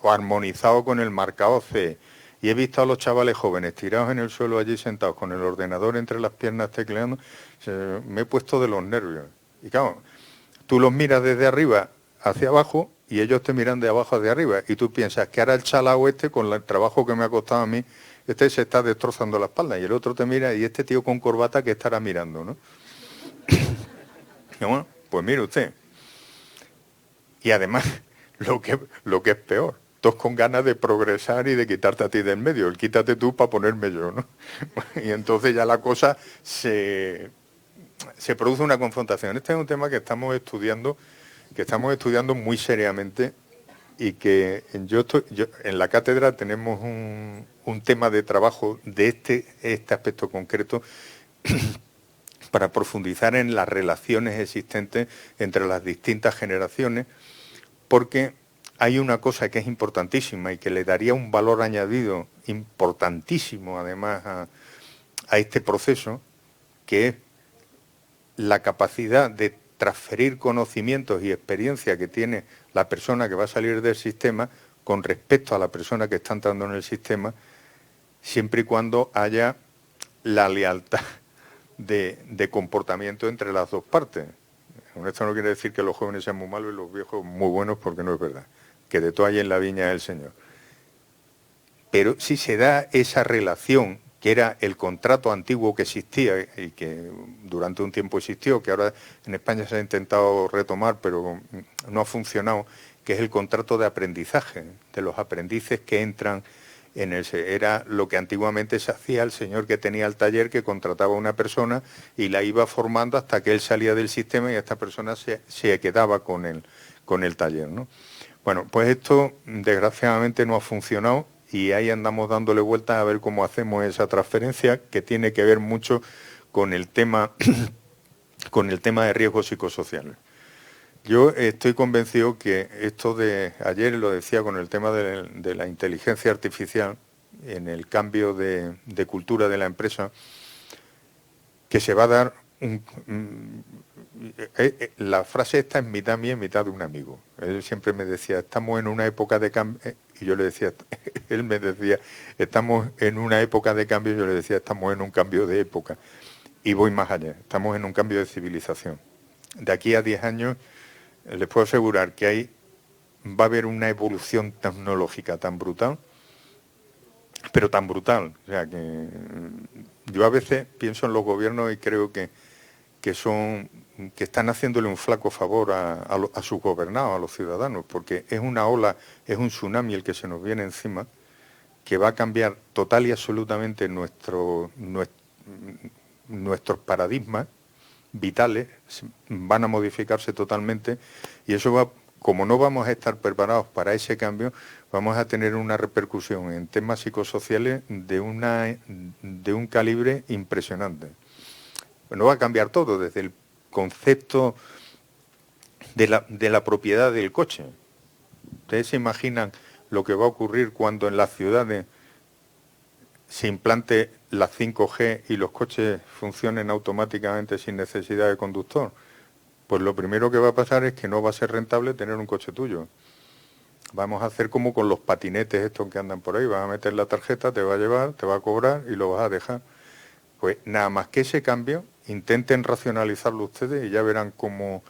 o armonizado con el marcador CE. Y he visto a los chavales jóvenes tirados en el suelo allí sentados con el ordenador entre las piernas tecleando, me he puesto de los nervios. Y claro, tú los miras desde arriba hacia abajo y ellos te miran de abajo hacia arriba. Y tú piensas que ahora el chalao este, con el trabajo que me ha costado a mí, este se está destrozando la espalda. Y el otro te mira y este tío con corbata que estará mirando, ¿no? Y bueno, pues mire usted. Y además, lo que es peor, todos con ganas de progresar y de quitarte a ti del medio. El quítate tú para ponerme yo, ¿no? Y entonces ya la cosa se produce una confrontación. Este es un tema que estamos estudiando muy seriamente y que yo en la cátedra tenemos un tema de trabajo de este aspecto concreto para profundizar en las relaciones existentes entre las distintas generaciones, porque hay una cosa que es importantísima y que le daría un valor añadido importantísimo además a este proceso, que es la capacidad de transferir conocimientos y experiencia que tiene la persona que va a salir del sistema con respecto a la persona que está entrando en el sistema, siempre y cuando haya la lealtad de comportamiento entre las dos partes. Esto no quiere decir que los jóvenes sean muy malos y los viejos muy buenos, porque no es verdad, que de todo hay en la viña del Señor. Pero si se da esa relación, que era el contrato antiguo que existía y que durante un tiempo existió, que ahora en España se ha intentado retomar, pero no ha funcionado, que es el contrato de aprendizaje, de los aprendices que entran en ese. Era lo que antiguamente se hacía, el señor que tenía el taller, que contrataba a una persona y la iba formando hasta que él salía del sistema y esta persona se quedaba con el taller, ¿no? Bueno, pues esto desgraciadamente no ha funcionado y ahí andamos dándole vueltas a ver cómo hacemos esa transferencia, que tiene que ver mucho con el tema de riesgos psicosociales. Yo estoy convencido que esto de ayer lo decía con el tema de la inteligencia artificial en el cambio de cultura de la empresa, que se va a dar la frase esta es mitad mía y mitad de un amigo. Él siempre me decía, estamos en una época de cambio, y yo le decía, él me decía, estamos en una época de cambio, y yo le decía, estamos en un cambio de época. Y voy más allá, estamos en un cambio de civilización. De aquí a 10 años, les puedo asegurar que va a haber una evolución tecnológica tan brutal, pero tan brutal. O sea, que yo a veces pienso en los gobiernos y creo que están haciéndole un flaco favor a sus gobernados, a los ciudadanos, porque es una ola, es un tsunami el que se nos viene encima, que va a cambiar total y absolutamente nuestros paradigmas vitales, van a modificarse totalmente, y eso va, como no vamos a estar preparados para ese cambio, vamos a tener una repercusión en temas psicosociales de un calibre impresionante. No va a cambiar todo, desde el concepto de la propiedad del coche. Ustedes se imaginan lo que va a ocurrir cuando en las ciudades se implante la 5G y los coches funcionen automáticamente sin necesidad de conductor. Pues lo primero que va a pasar es que no va a ser rentable tener un coche tuyo. Vamos a hacer como con los patinetes estos que andan por ahí, vas a meter la tarjeta, te va a llevar, te va a cobrar y lo vas a dejar. Pues nada más que ese cambio, intenten racionalizarlo ustedes y ya verán cómo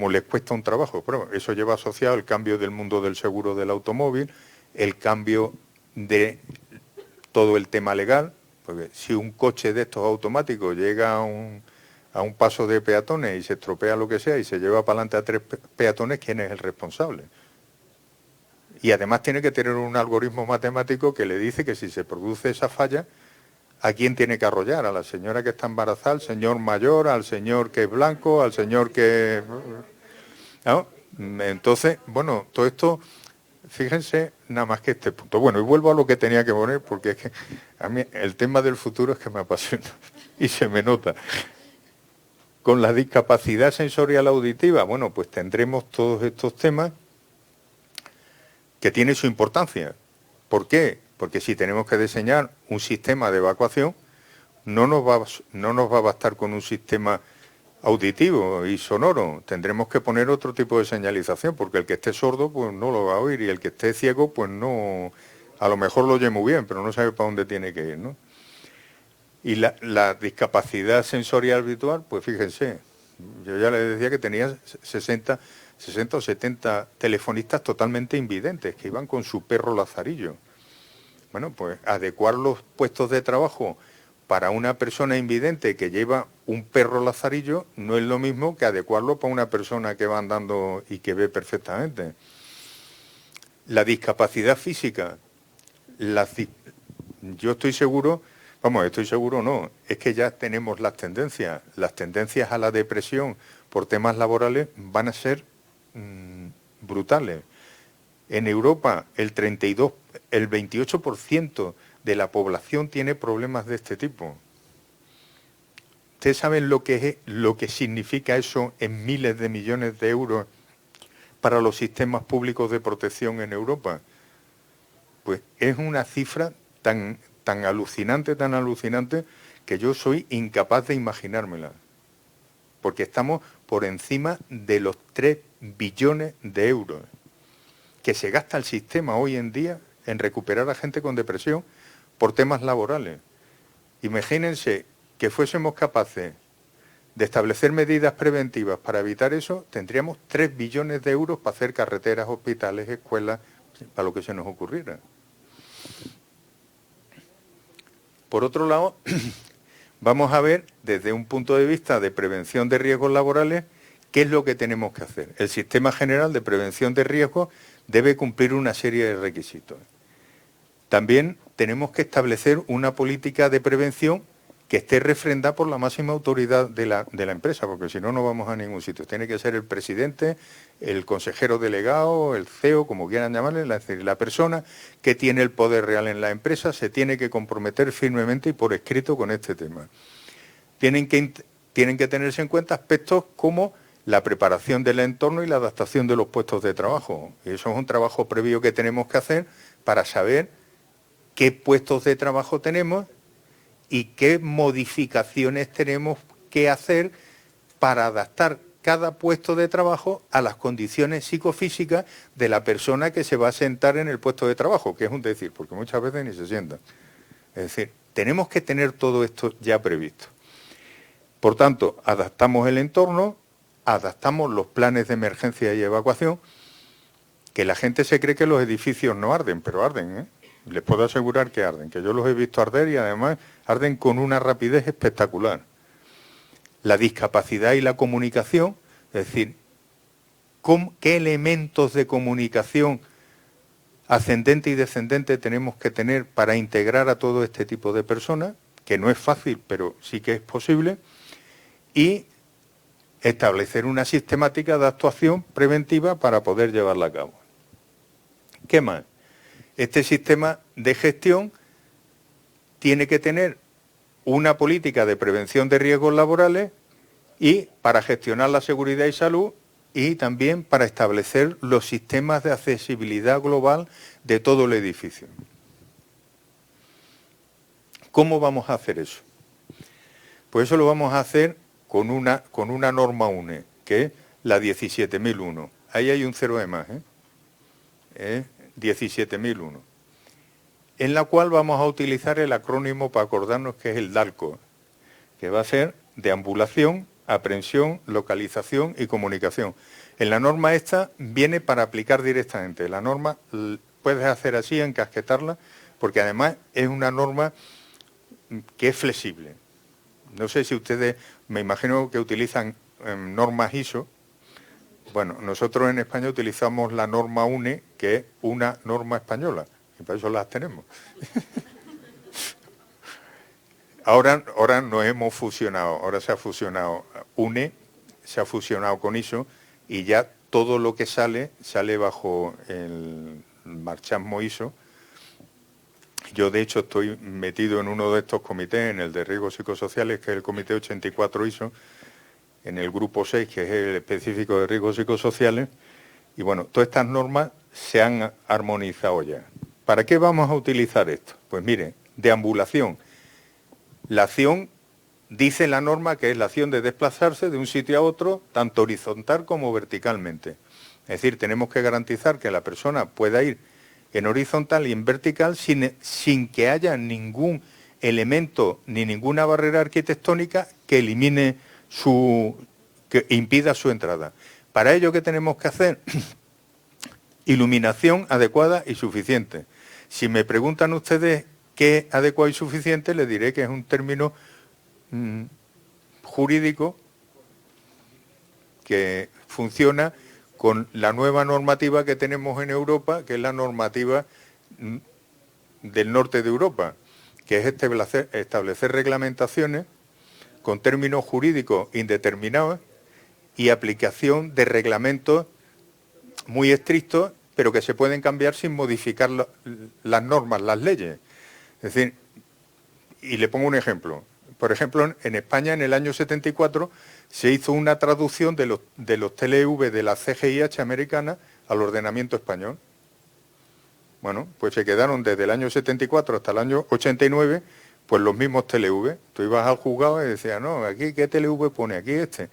les cuesta un trabajo. Pero eso lleva asociado el cambio del mundo del seguro del automóvil, el cambio de todo el tema legal, porque si un coche de estos automáticos llega a un paso de peatones y se estropea lo que sea y se lleva para adelante a 3 peatones, ¿quién es el responsable? Y además tiene que tener un algoritmo matemático que le dice que si se produce esa falla, ¿a quién tiene que arrollar? ¿A la señora que está embarazada, al señor mayor, al señor que es blanco, al señor que... ¿No? Entonces, bueno, todo esto, fíjense nada más que este punto. Bueno, y vuelvo a lo que tenía que poner, porque es que a mí el tema del futuro es que me apasiona y se me nota. Con la discapacidad sensorial auditiva, bueno, pues tendremos todos estos temas que tienen su importancia. ¿Por qué? Porque si tenemos que diseñar un sistema de evacuación, no nos va a bastar con un sistema auditivo y sonoro. Tendremos que poner otro tipo de señalización, porque el que esté sordo pues no lo va a oír, y el que esté ciego pues no, a lo mejor lo oye muy bien, pero no sabe para dónde tiene que ir, ¿no? Y la discapacidad sensorial visual, pues fíjense, yo ya les decía que tenía 60 o 70 telefonistas totalmente invidentes, que iban con su perro lazarillo. Bueno, pues adecuar los puestos de trabajo para una persona invidente que lleva un perro lazarillo no es lo mismo que adecuarlo para una persona que va andando y que ve perfectamente. La discapacidad física, yo estoy seguro, estoy seguro no, es que ya tenemos las tendencias a la depresión por temas laborales van a ser brutales. En Europa el 28% de la población tiene problemas de este tipo. ¿Ustedes saben lo que significa eso en miles de millones de euros para los sistemas públicos de protección en Europa? Pues es una cifra tan alucinante, que yo soy incapaz de imaginármela. Porque estamos por encima de los 3 billones de euros que se gasta el sistema hoy en día en recuperar a gente con depresión por temas laborales. Imagínense que fuésemos capaces de establecer medidas preventivas para evitar eso, tendríamos 3 billones de euros para hacer carreteras, hospitales, escuelas, para lo que se nos ocurriera. Por otro lado, vamos a ver desde un punto de vista de prevención de riesgos laborales qué es lo que tenemos que hacer. El Sistema General de Prevención de Riesgos debe cumplir una serie de requisitos. También tenemos que establecer una política de prevención que esté refrendada por la máxima autoridad de la empresa, porque si no, no vamos a ningún sitio. Tiene que ser el presidente, el consejero delegado, el CEO, como quieran llamarle, es decir, la persona que tiene el poder real en la empresa se tiene que comprometer firmemente y por escrito con este tema. Tienen que tenerse en cuenta aspectos como la preparación del entorno y la adaptación de los puestos de trabajo. Y eso es un trabajo previo que tenemos que hacer para saber qué puestos de trabajo tenemos y qué modificaciones tenemos que hacer para adaptar cada puesto de trabajo a las condiciones psicofísicas de la persona que se va a sentar en el puesto de trabajo, que es un decir, porque muchas veces ni se sientan. Es decir, tenemos que tener todo esto ya previsto. Por tanto, adaptamos el entorno, adaptamos los planes de emergencia y evacuación, que la gente se cree que los edificios no arden, pero arden, ¿eh? Les puedo asegurar que arden, que yo los he visto arder y además arden con una rapidez espectacular. La discapacidad y la comunicación, es decir, ¿qué elementos de comunicación ascendente y descendente tenemos que tener para integrar a todo este tipo de personas? Que no es fácil, pero sí que es posible. Y establecer una sistemática de actuación preventiva para poder llevarla a cabo. ¿Qué más? Este sistema de gestión tiene que tener una política de prevención de riesgos laborales y para gestionar la seguridad y salud y también para establecer los sistemas de accesibilidad global de todo el edificio. ¿Cómo vamos a hacer eso? Pues eso lo vamos a hacer con una norma UNE, que es la 17.001. Ahí hay un cero de más, 17.001, en la cual vamos a utilizar el acrónimo para acordarnos que es el DALCO, que va a ser deambulación, aprehensión, localización y comunicación. En la norma esta viene para aplicar directamente. La norma puedes hacer así, encasquetarla, porque además es una norma que es flexible. No sé si ustedes, me imagino que utilizan normas ISO. Bueno, nosotros en España utilizamos la norma UNE, que es una norma española, y para eso las tenemos. Ahora nos hemos fusionado, ahora se ha fusionado UNE, se ha fusionado con ISO, y ya todo lo que sale bajo el marchamo ISO. Yo, de hecho, estoy metido en uno de estos comités, en el de riesgos psicosociales, que es el Comité 84 ISO, en el grupo 6, que es el específico de riesgos psicosociales, y bueno, todas estas normas se han armonizado ya. ¿Para qué vamos a utilizar esto? Pues mire, deambulación. La acción dice la norma que es la acción de desplazarse de un sitio a otro, tanto horizontal como verticalmente. Es decir, tenemos que garantizar que la persona pueda ir en horizontal y en vertical sin que haya ningún elemento ni ninguna barrera arquitectónica que elimine que impida su entrada. Para ello, ¿qué tenemos que hacer? Iluminación adecuada y suficiente. Si me preguntan ustedes qué es adecuado y suficiente, les diré que es un término jurídico que funciona con la nueva normativa que tenemos en Europa, que es la normativa del norte de Europa, que es establecer reglamentaciones con términos jurídicos indeterminados y aplicación de reglamentos muy estrictos, pero que se pueden cambiar sin modificar las normas, las leyes. Es decir, y le pongo un ejemplo. Por ejemplo, en España en el año 74 se hizo una traducción de los TLV de la CGIH americana al ordenamiento español. Bueno, pues se quedaron desde el año 74 hasta el año 89, pues los mismos TLV. Tú ibas al juzgado y decías, no, aquí ¿qué TLV pone? Aquí este.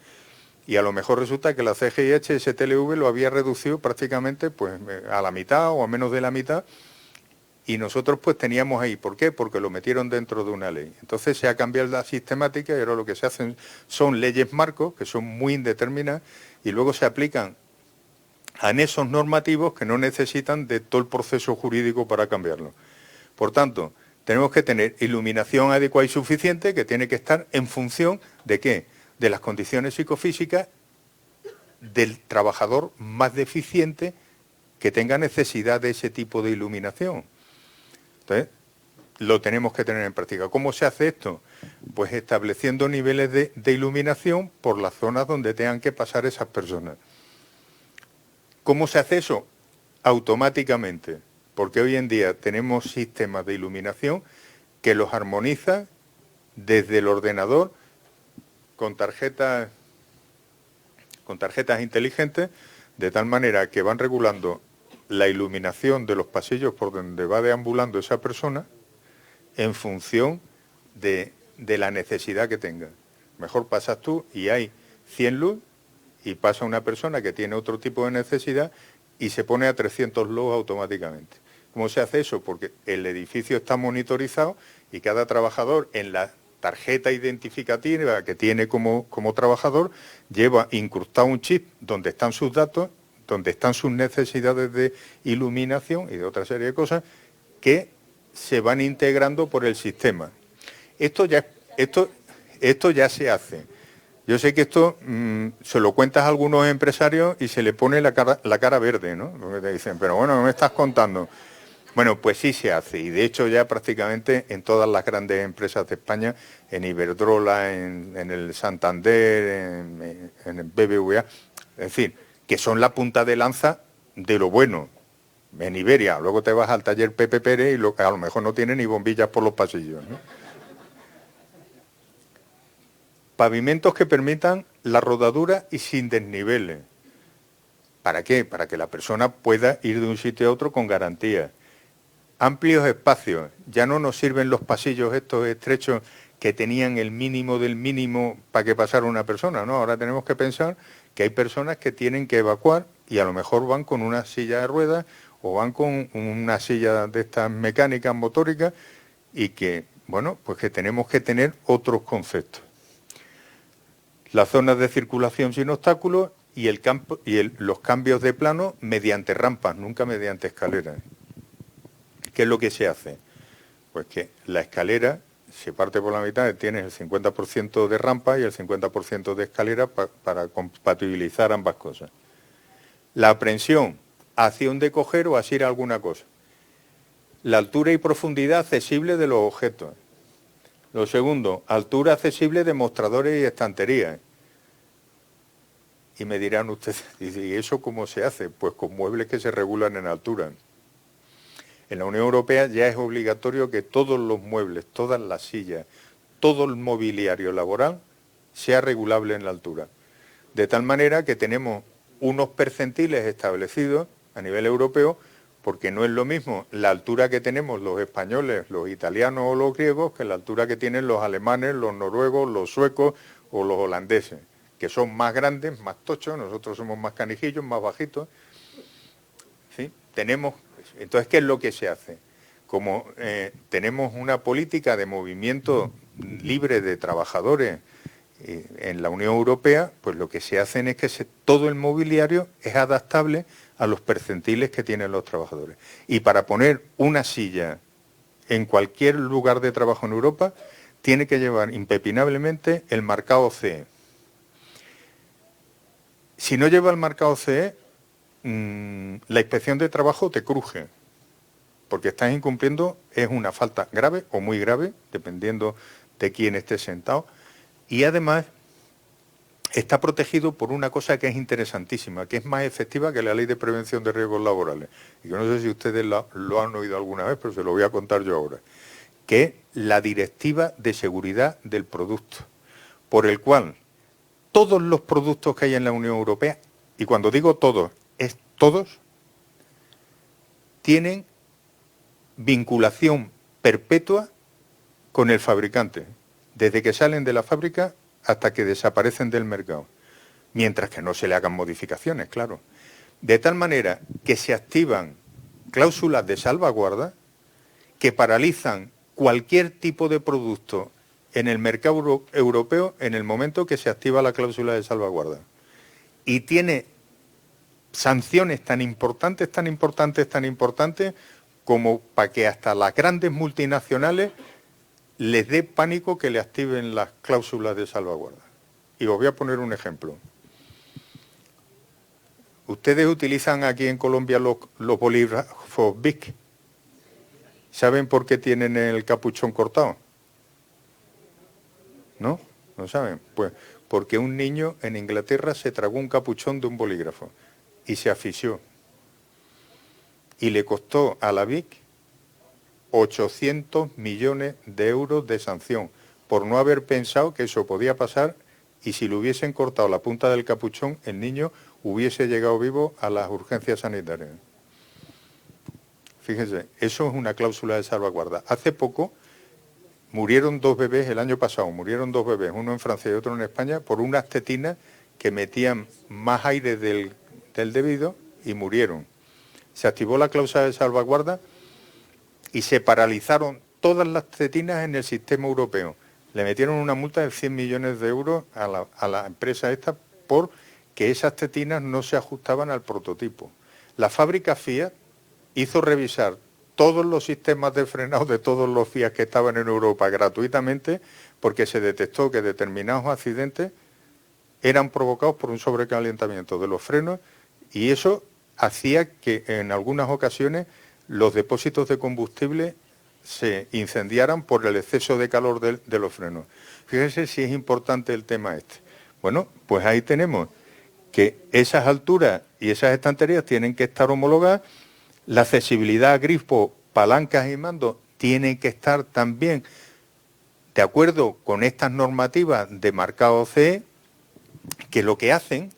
Y a lo mejor resulta que la CGIH ese TLV lo había reducido prácticamente pues a la mitad o a menos de la mitad, y nosotros pues teníamos ahí. ¿Por qué? Porque lo metieron dentro de una ley. Entonces se ha cambiado la sistemática y ahora lo que se hacen son leyes marcos que son muy indeterminadas y luego se aplican anexos normativos que no necesitan de todo el proceso jurídico para cambiarlo. Por tanto, tenemos que tener iluminación adecuada y suficiente, que tiene que estar en función de ¿qué? De las condiciones psicofísicas del trabajador más deficiente que tenga necesidad de ese tipo de iluminación. Entonces, lo tenemos que tener en práctica. ¿Cómo se hace esto? Pues estableciendo niveles de iluminación por las zonas donde tengan que pasar esas personas. ¿Cómo se hace eso? Automáticamente, porque hoy en día tenemos sistemas de iluminación que los armoniza desde el ordenador con tarjetas inteligentes, de tal manera que van regulando la iluminación de los pasillos por donde va deambulando esa persona en función de la necesidad que tenga. Mejor pasas tú y hay 100 luz y pasa una persona que tiene otro tipo de necesidad y se pone a 300 luz automáticamente. ¿Cómo se hace eso? Porque el edificio está monitorizado y cada trabajador en la tarjeta identificativa que tiene como trabajador lleva incrustado un chip donde están sus datos, donde están sus necesidades de iluminación y de otra serie de cosas que se van integrando por el sistema. Esto ya se hace. Yo sé que esto se lo cuentas a algunos empresarios y se le pone la cara verde, ¿no? Porque te dicen, pero bueno, ¿qué me estás contando? Bueno, pues sí se hace, y de hecho ya prácticamente en todas las grandes empresas de España, en Iberdrola, en el Santander, en el BBVA, es decir, que son la punta de lanza de lo bueno. En Iberia, luego te vas al taller Pepe Pérez y a lo mejor no tiene ni bombillas por los pasillos, ¿no? Pavimentos que permitan la rodadura y sin desniveles. ¿Para qué? Para que la persona pueda ir de un sitio a otro con garantía. Amplios espacios. Ya no nos sirven los pasillos estos estrechos que tenían el mínimo del mínimo para que pasara una persona, ¿no? Ahora tenemos que pensar que hay personas que tienen que evacuar y a lo mejor van con una silla de ruedas o van con una silla de estas mecánicas, motóricas, y que, bueno, pues que tenemos que tener otros conceptos. Las zonas de circulación sin obstáculos y los cambios de plano mediante rampas, nunca mediante escaleras. ¿Qué es lo que se hace? Pues que la escalera se parte por la mitad, tienes el 50% de rampa y el 50% de escalera para compatibilizar ambas cosas. La aprehensión, hacia dónde coger o asir alguna cosa. La altura y profundidad accesible de los objetos. Lo segundo, altura accesible de mostradores y estanterías. Y me dirán ustedes, ¿y eso cómo se hace? Pues con muebles que se regulan en altura. En la Unión Europea ya es obligatorio que todos los muebles, todas las sillas, todo el mobiliario laboral sea regulable en la altura. De tal manera que tenemos unos percentiles establecidos a nivel europeo porque no es lo mismo la altura que tenemos los españoles, los italianos o los griegos que la altura que tienen los alemanes, los noruegos, los suecos o los holandeses, que son más grandes, más tochos, nosotros somos más canijillos, más bajitos. ¿Sí? Entonces, ¿qué es lo que se hace? Como tenemos una política de movimiento libre de trabajadores en la Unión Europea, pues lo que se hacen es que todo el mobiliario es adaptable a los percentiles que tienen los trabajadores. Y para poner una silla en cualquier lugar de trabajo en Europa, tiene que llevar impepinablemente el marcado CE. Si no lleva el marcado CE, la inspección de trabajo te cruje, porque estás incumpliendo, es una falta grave o muy grave, dependiendo de quién esté sentado, y además está protegido por una cosa que es interesantísima, que es más efectiva que la Ley de Prevención de Riesgos Laborales. Y yo no sé si ustedes lo han oído alguna vez, pero se lo voy a contar yo ahora, que es la Directiva de Seguridad del Producto, por el cual todos los productos que hay en la Unión Europea, y cuando digo todos, es todos, tienen vinculación perpetua con el fabricante, desde que salen de la fábrica hasta que desaparecen del mercado, mientras que no se le hagan modificaciones, claro. De tal manera que se activan cláusulas de salvaguarda que paralizan cualquier tipo de producto en el mercado europeo en el momento que se activa la cláusula de salvaguarda. Y tiene sanciones tan importantes, tan importantes, tan importantes, como para que hasta las grandes multinacionales les dé pánico que le activen las cláusulas de salvaguarda. Y os voy a poner un ejemplo. Ustedes utilizan aquí en Colombia los bolígrafos Bic. ¿Saben por qué tienen el capuchón cortado? ¿No? ¿No saben? Pues porque un niño en Inglaterra se tragó un capuchón de un bolígrafo y se asfixió. Y le costó a la Bic 800 millones de euros de sanción por no haber pensado que eso podía pasar, y si le hubiesen cortado la punta del capuchón, el niño hubiese llegado vivo a las urgencias sanitarias. Fíjense, eso es una cláusula de salvaguarda. Hace poco murieron 2 bebés, el año pasado murieron 2 bebés, uno en Francia y otro en España, por unas tetinas que metían más aire del debido y murieron. Se activó la cláusula de salvaguarda y se paralizaron todas las tetinas en el sistema europeo. Le metieron una multa de 100 millones de euros a la empresa esta porque esas tetinas no se ajustaban al prototipo. La fábrica Fiat hizo revisar todos los sistemas de frenado de todos los Fiat que estaban en Europa gratuitamente, porque se detectó que determinados accidentes eran provocados por un sobrecalentamiento de los frenos, y eso hacía que en algunas ocasiones los depósitos de combustible se incendiaran por el exceso de calor de los frenos. Fíjense si es importante el tema este. Bueno, pues ahí tenemos que esas alturas y esas estanterías tienen que estar homologadas, la accesibilidad a grifos, palancas y mandos tienen que estar también de acuerdo con estas normativas de marcado CE, que lo que hacen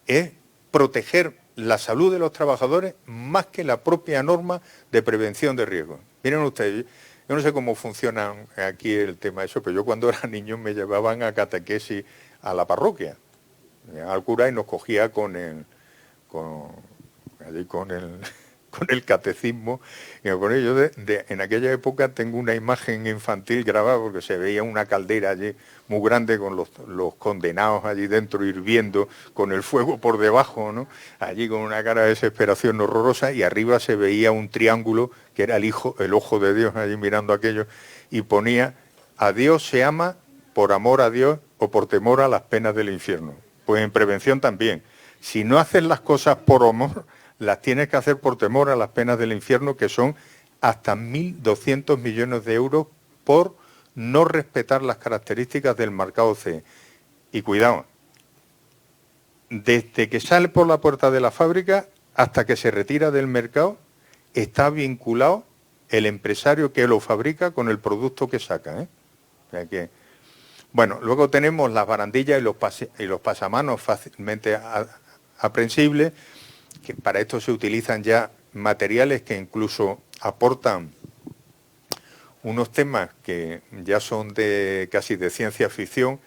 es proteger la salud de los trabajadores más que la propia norma de prevención de riesgos. Miren ustedes, yo no sé cómo funciona aquí el tema de eso, pero yo cuando era niño me llevaban a catequesis a la parroquia, al cura, y nos cogía con el catecismo. Y me ponía yo en aquella época tengo una imagen infantil grabada porque se veía una caldera allí muy grande con los condenados allí dentro hirviendo con el fuego por debajo, ¿no? Allí con una cara de desesperación horrorosa, y arriba se veía un triángulo que era el ojo de Dios allí mirando aquello, y ponía: a Dios se ama por amor a Dios o por temor a las penas del infierno. Pues en prevención también. Si no haces las cosas por amor, las tienes que hacer por temor a las penas del infierno, que son hasta 1.200 millones de euros por no respetar las características del marcado CE. Y cuidado, desde que sale por la puerta de la fábrica hasta que se retira del mercado, está vinculado el empresario que lo fabrica con el producto que saca, ¿eh? O sea que, bueno, luego tenemos las barandillas y los pasamanos fácilmente aprehensibles, que para esto se utilizan ya materiales que incluso aportan unos temas que ya son casi de ciencia ficción,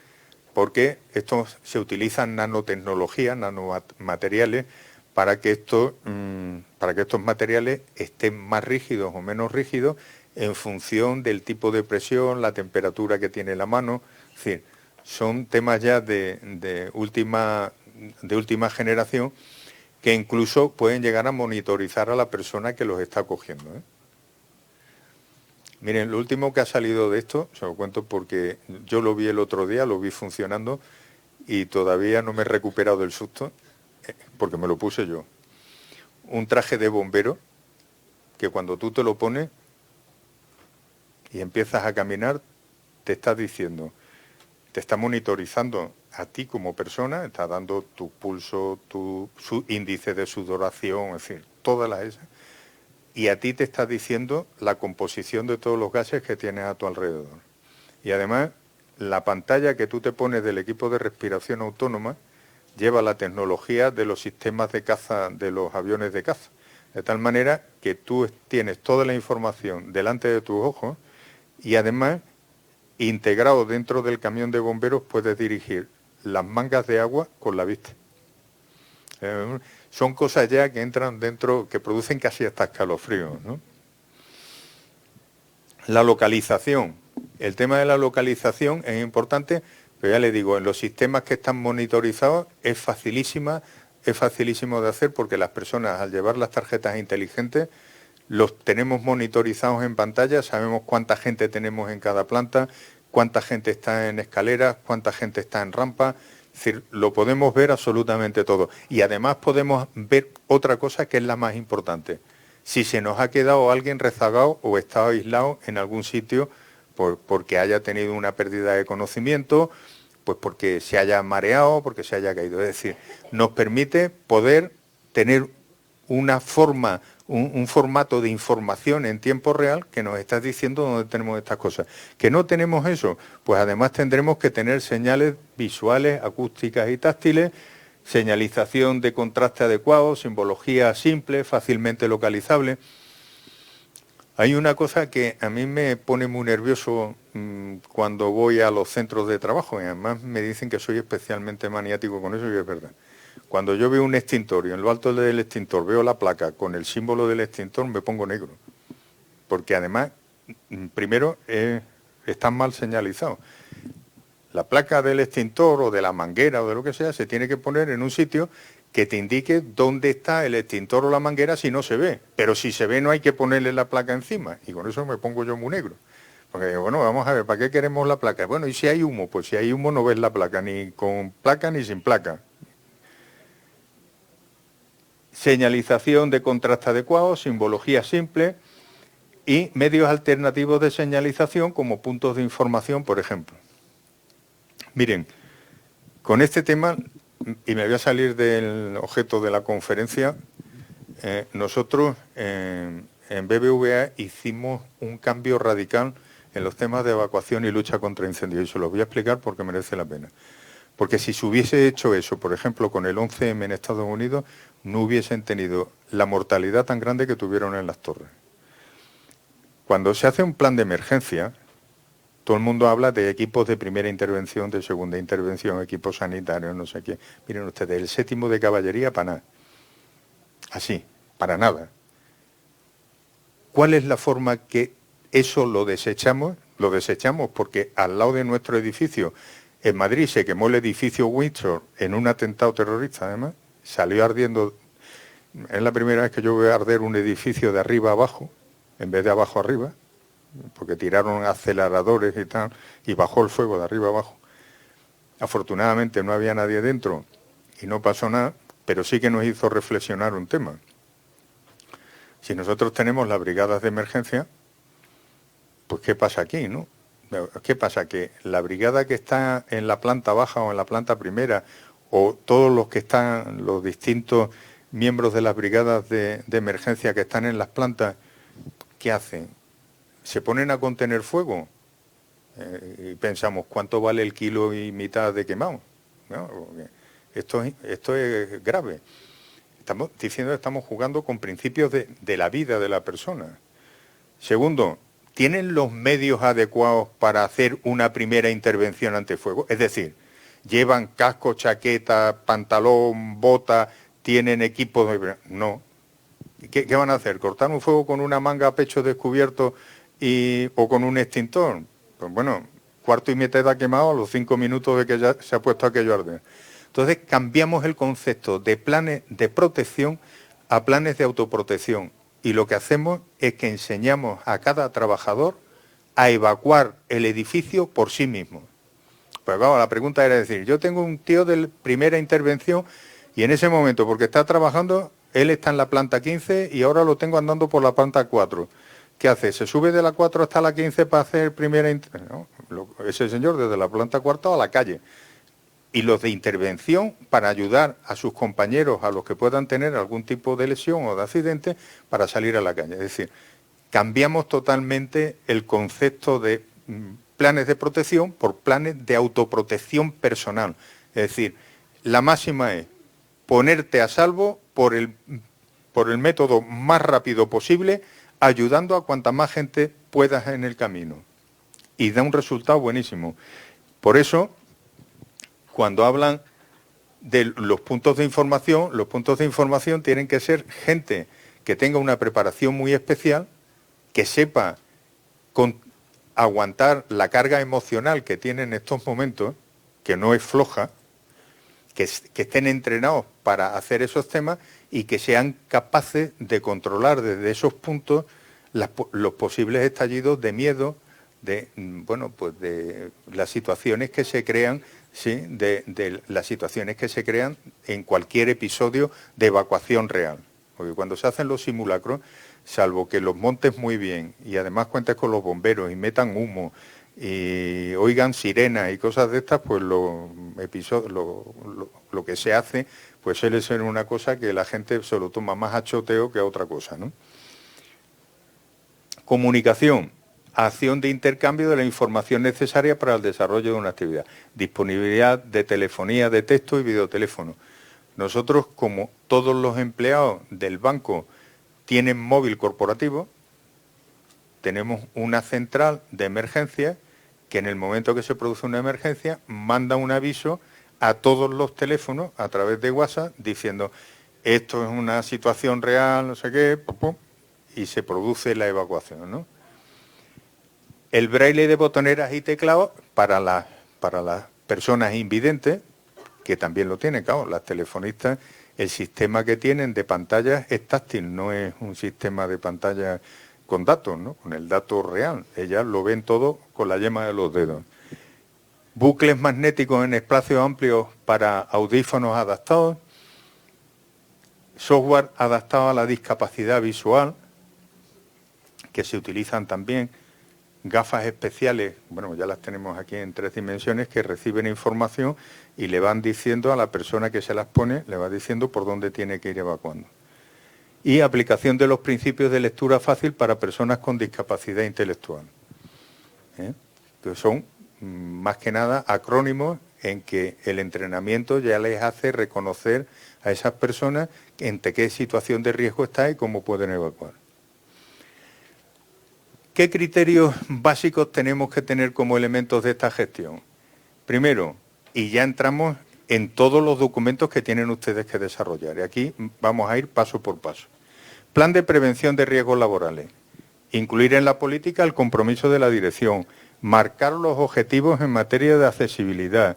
porque estos se utilizan nanotecnologías, nanomateriales, para que estos materiales estén más rígidos o menos rígidos en función del tipo de presión, la temperatura que tiene la mano. Es decir, son temas ya de última generación que incluso pueden llegar a monitorizar a la persona que los está cogiendo, ¿eh? Miren, lo último que ha salido de esto, se lo cuento porque yo lo vi el otro día, lo vi funcionando y todavía no me he recuperado del susto, porque me lo puse yo. Un traje de bombero que cuando tú te lo pones y empiezas a caminar, te está diciendo, te está monitorizando a ti como persona, está dando tu pulso, su índice de sudoración, es decir, todas las esas, y a ti te está diciendo la composición de todos los gases que tienes a tu alrededor. Y además, la pantalla que tú te pones del equipo de respiración autónoma lleva la tecnología de los sistemas de caza, de los aviones de caza, de tal manera que tú tienes toda la información delante de tus ojos y además, integrado dentro del camión de bomberos, puedes dirigir las mangas de agua con la vista. Son cosas ya que entran dentro, que producen casi hasta escalofríos, ¿no? La localización. El tema de la localización es importante, pero ya le digo, en los sistemas que están monitorizados es facilísimo de hacer porque las personas al llevar las tarjetas inteligentes los tenemos monitorizados en pantalla, sabemos cuánta gente tenemos en cada planta, cuánta gente está en escaleras, cuánta gente está en rampa. Es decir, lo podemos ver absolutamente todo. Y además podemos ver otra cosa que es la más importante. Si se nos ha quedado alguien rezagado o está aislado en algún sitio porque haya tenido una pérdida de conocimiento, pues porque se haya mareado, porque se haya caído. Es decir, nos permite poder tener una forma, un formato de información en tiempo real que nos está diciendo dónde tenemos estas cosas. ¿Que no tenemos eso? Pues además tendremos que tener señales visuales, acústicas y táctiles, señalización de contraste adecuado, simbología simple, fácilmente localizable. Hay una cosa que a mí me pone muy nervioso cuando voy a los centros de trabajo, y además me dicen que soy especialmente maniático con eso, y es verdad. Cuando yo veo un extintor y en lo alto del extintor veo la placa con el símbolo del extintor, me pongo negro. Porque además, primero, están mal señalizados. La placa del extintor o de la manguera o de lo que sea se tiene que poner en un sitio que te indique dónde está el extintor o la manguera si no se ve. Pero si se ve no hay que ponerle la placa encima. Y con eso me pongo yo muy negro. Porque, bueno, vamos a ver, ¿para qué queremos la placa? Bueno, ¿y si hay humo? Pues si hay humo no ves la placa, ni con placa ni sin placa. Señalización de contraste adecuado, simbología simple y medios alternativos de señalización como puntos de información, por ejemplo. Miren, con este tema, y me voy a salir del objeto de la conferencia, nosotros en BBVA hicimos un cambio radical en los temas de evacuación y lucha contra incendios, y se los voy a explicar porque merece la pena. Porque si se hubiese hecho eso, por ejemplo, con el 11M en Estados Unidos, no hubiesen tenido la mortalidad tan grande que tuvieron en las torres. Cuando se hace un plan de emergencia, todo el mundo habla de equipos de primera intervención, de segunda intervención, equipos sanitarios, no sé qué. Miren ustedes, el 7º de caballería para nada. Así, para nada. ¿Cuál es la forma que eso lo desechamos? Lo desechamos porque al lado de nuestro edificio, en Madrid, se quemó el edificio Windsor en un atentado terrorista, además. Salió ardiendo. Es la primera vez que yo veo arder un edificio de arriba a abajo, en vez de abajo arriba, porque tiraron aceleradores y tal, y bajó el fuego de arriba a abajo. Afortunadamente no había nadie dentro y no pasó nada, pero sí que nos hizo reflexionar un tema. Si nosotros tenemos las brigadas de emergencia, pues ¿qué pasa aquí, no? ¿Qué pasa? Que la brigada que está en la planta baja o en la planta primera, o todos los que están, los distintos miembros de las brigadas de emergencia que están en las plantas, ¿qué hacen? ¿Se ponen a contener fuego? Y pensamos, ¿cuánto vale el kilo y mitad de quemado? ¿No? Esto es grave. estamos diciendo que estamos jugando con principios de la vida de la persona. Segundo, ¿tienen los medios adecuados para hacer una primera intervención ante fuego? Es decir, ¿llevan casco, chaqueta, pantalón, bota, tienen equipos de... No. ¿Qué van a hacer? ¿Cortar un fuego con una manga a pecho descubierto o con un extintor? Pues bueno, cuarto y mitad quemado a los 5 minutos de que ya se ha puesto aquello a arder. Entonces cambiamos el concepto de planes de protección a planes de autoprotección. Y lo que hacemos es que enseñamos a cada trabajador a evacuar el edificio por sí mismo. Pues claro, la pregunta era decir, yo tengo un tío de primera intervención y en ese momento, porque está trabajando, él está en la planta 15 y ahora lo tengo andando por la planta 4. ¿Qué hace? ¿Se sube de la 4 hasta la 15 para hacer primera intervención? No, ese señor desde la planta 4 a la calle. Y los de intervención para ayudar a sus compañeros, a los que puedan tener algún tipo de lesión o de accidente, para salir a la calle. Es decir, cambiamos totalmente el concepto de planes de protección por planes de autoprotección personal. Es decir, la máxima es ponerte a salvo por el método más rápido posible, ayudando a cuanta más gente puedas en el camino. Y da un resultado buenísimo. Por eso, cuando hablan de los puntos de información tienen que ser gente que tenga una preparación muy especial, que sepa aguantar la carga emocional que tiene en estos momentos, que no es floja, que estén entrenados para hacer esos temas y que sean capaces de controlar desde esos puntos los posibles estallidos de miedo, de las situaciones que se crean, sí, de las situaciones que se crean en cualquier episodio de evacuación real. Porque cuando se hacen los simulacros, salvo que los montes muy bien y además cuentes con los bomberos y metan humo y oigan sirenas y cosas de estas, pues lo que se hace pues suele ser una cosa que la gente se lo toma más a choteo que a otra cosa, ¿no? Comunicación, acción de intercambio de la información necesaria para el desarrollo de una actividad, disponibilidad de telefonía, de texto y videoteléfono. Nosotros, como todos los empleados del banco tienen móvil corporativo, tenemos una central de emergencia que en el momento que se produce una emergencia manda un aviso a todos los teléfonos a través de WhatsApp diciendo esto es una situación real, no sé qué, y se produce la evacuación, ¿no? El braille de botoneras y teclados para las personas invidentes, que también lo tienen, claro, las telefonistas, el sistema que tienen de pantallas es táctil, no es un sistema de pantalla con datos, ¿no? Con el dato real. Ellas lo ven todo con la yema de los dedos. Bucles magnéticos en espacios amplios para audífonos adaptados. Software adaptado a la discapacidad visual, que se utilizan también. Gafas especiales, bueno, ya las tenemos aquí en 3 dimensiones, que reciben información y le van diciendo a la persona que se las pone, le va diciendo por dónde tiene que ir evacuando. Y aplicación de los principios de lectura fácil para personas con discapacidad intelectual. Que son, más que nada, acrónimos en que el entrenamiento ya les hace reconocer a esas personas entre qué situación de riesgo está y cómo pueden evacuar. ¿Qué criterios básicos tenemos que tener como elementos de esta gestión? Primero, y ya entramos en todos los documentos que tienen ustedes que desarrollar. Y aquí vamos a ir paso por paso. Plan de prevención de riesgos laborales. Incluir en la política el compromiso de la dirección. Marcar los objetivos en materia de accesibilidad.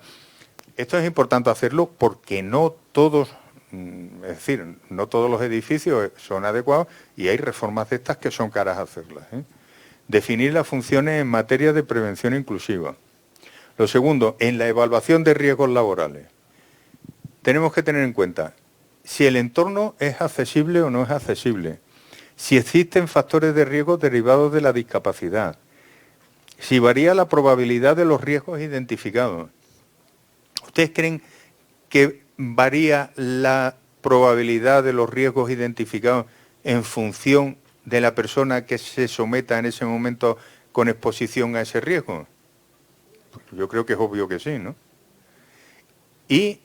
Esto es importante hacerlo porque no todos, es decir, no todos los edificios son adecuados y hay reformas de estas que son caras hacerlas, ¿eh? Definir las funciones en materia de prevención inclusiva. Lo segundo, en la evaluación de riesgos laborales. Tenemos que tener en cuenta si el entorno es accesible o no es accesible, si existen factores de riesgo derivados de la discapacidad, si varía la probabilidad de los riesgos identificados. ¿Ustedes creen que varía la probabilidad de los riesgos identificados en función de la persona que se someta en ese momento con exposición a ese riesgo? Pues yo creo que es obvio que sí, ¿no? Y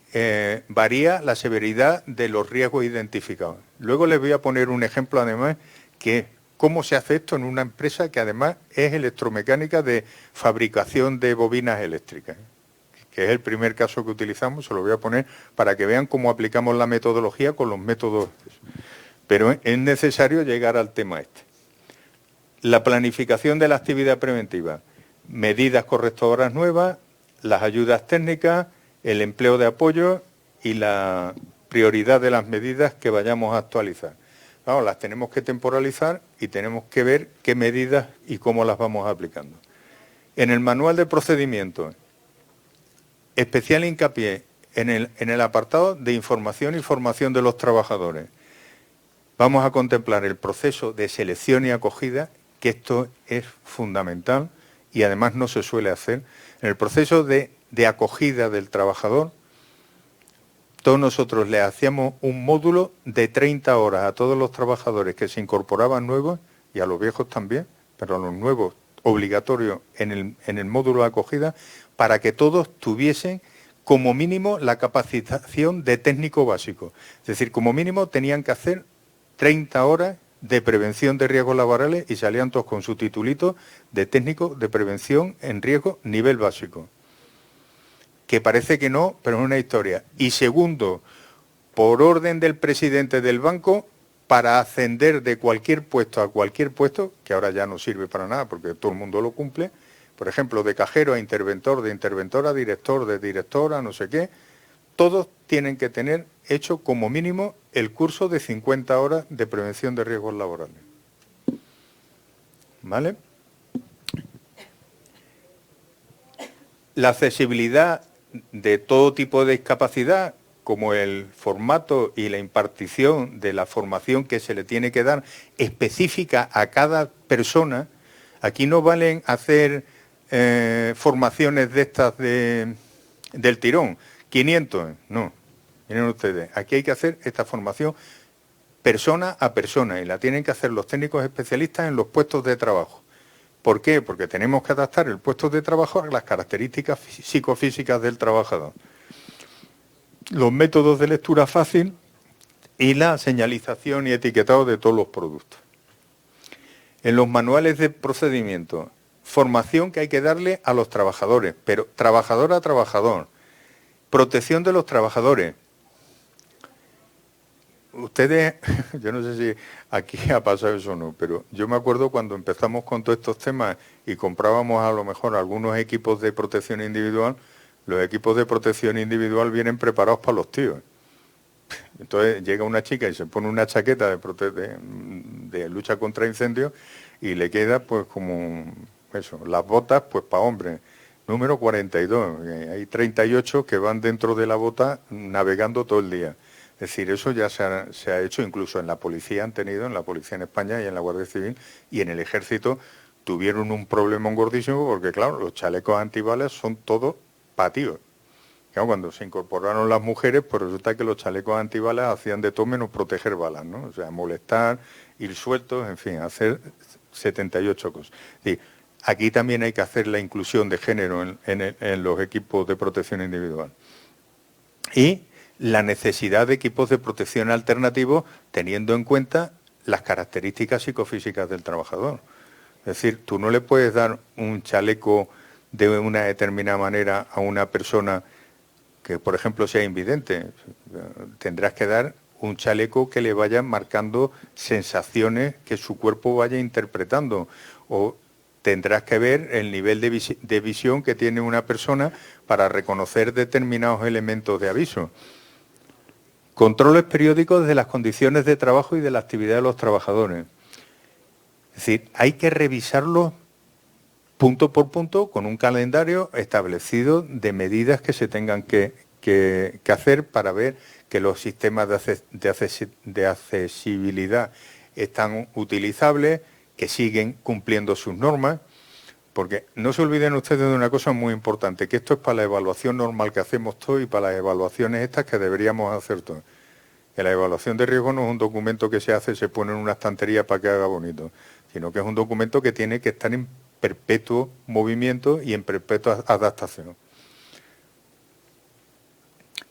varía la severidad de los riesgos identificados. Luego les voy a poner un ejemplo, además, que es cómo se hace esto en una empresa que además es electromecánica de fabricación de bobinas eléctricas, que es el primer caso que utilizamos. Se lo voy a poner para que vean cómo aplicamos la metodología con los métodos. Pero es necesario llegar al tema este. La planificación de la actividad preventiva, medidas correctoras nuevas, las ayudas técnicas, el empleo de apoyo y la prioridad de las medidas que vayamos a actualizar. Vamos, las tenemos que temporalizar y tenemos que ver qué medidas y cómo las vamos aplicando. En el manual de procedimientos, especial hincapié en el apartado de información y formación de los trabajadores. Vamos a contemplar el proceso de selección y acogida, que esto es fundamental y además no se suele hacer. En el proceso de acogida del trabajador, todos nosotros le hacíamos un módulo de 30 horas a todos los trabajadores que se incorporaban nuevos y a los viejos también, pero a los nuevos obligatorio en el módulo de acogida, para que todos tuviesen como mínimo la capacitación de técnico básico. Es decir, como mínimo tenían que hacer 30 horas de prevención de riesgos laborales y salían todos con su titulito de técnico de prevención en riesgo nivel básico. Que parece que no, pero es una historia. Y segundo, por orden del presidente del banco, para ascender de cualquier puesto a cualquier puesto, que ahora ya no sirve para nada porque todo el mundo lo cumple, por ejemplo, de cajero a interventor, de interventor a director, de director a no sé qué, todos tienen que tener hecho como mínimo el curso de 50 horas de prevención de riesgos laborales. ¿Vale? La accesibilidad de todo tipo de discapacidad, como el formato y la impartición de la formación que se le tiene que dar específica a cada persona. Aquí no valen hacer formaciones de estas del tirón, 500, no, miren ustedes, aquí hay que hacer esta formación persona a persona y la tienen que hacer los técnicos especialistas en los puestos de trabajo. ¿Por qué? Porque tenemos que adaptar el puesto de trabajo a las características psicofísicas del trabajador. Los métodos de lectura fácil y la señalización y etiquetado de todos los productos. En los manuales de procedimiento, formación que hay que darle a los trabajadores, pero trabajador a trabajador. Protección de los trabajadores. Ustedes, yo no sé si aquí ha pasado eso o no, pero yo me acuerdo cuando empezamos con todos estos temas y comprábamos a lo mejor algunos equipos de protección individual, los equipos de protección individual vienen preparados para los tíos. Entonces llega una chica y se pone una chaqueta de lucha contra incendios y le queda pues como eso, las botas pues para hombres. Número 42, hay 38 que van dentro de la bota navegando todo el día. Es decir, eso ya se ha hecho, incluso en la policía han tenido, en la policía en España y en la Guardia Civil y en el Ejército tuvieron un problema gordísimo porque, claro, los chalecos antibalas son todos patíos. Claro, cuando se incorporaron las mujeres, pues resulta que los chalecos antibalas hacían de todo menos proteger balas, ¿no? O sea, molestar, ir sueltos, en fin, hacer 78 cosas. Es decir, aquí también hay que hacer la inclusión de género en los equipos de protección individual. Y la necesidad de equipos de protección alternativos teniendo en cuenta las características psicofísicas del trabajador. Es decir, tú no le puedes dar un chaleco de una determinada manera a una persona que, por ejemplo, sea invidente. Tendrás que dar un chaleco que le vaya marcando sensaciones que su cuerpo vaya interpretando. O tendrás que ver el nivel de visión que tiene una persona para reconocer determinados elementos de aviso. Controles periódicos de las condiciones de trabajo y de la actividad de los trabajadores. Es decir, hay que revisarlo punto por punto con un calendario establecido de medidas que se tengan que hacer para ver que los sistemas de accesibilidad están utilizables, que siguen cumpliendo sus normas, porque no se olviden ustedes de una cosa muy importante, que esto es para la evaluación normal que hacemos todos y para las evaluaciones estas que deberíamos hacer todos. Que la evaluación de riesgo no es un documento que se hace, se pone en una estantería para que haga bonito, sino que es un documento que tiene que estar en perpetuo movimiento y en perpetua adaptación.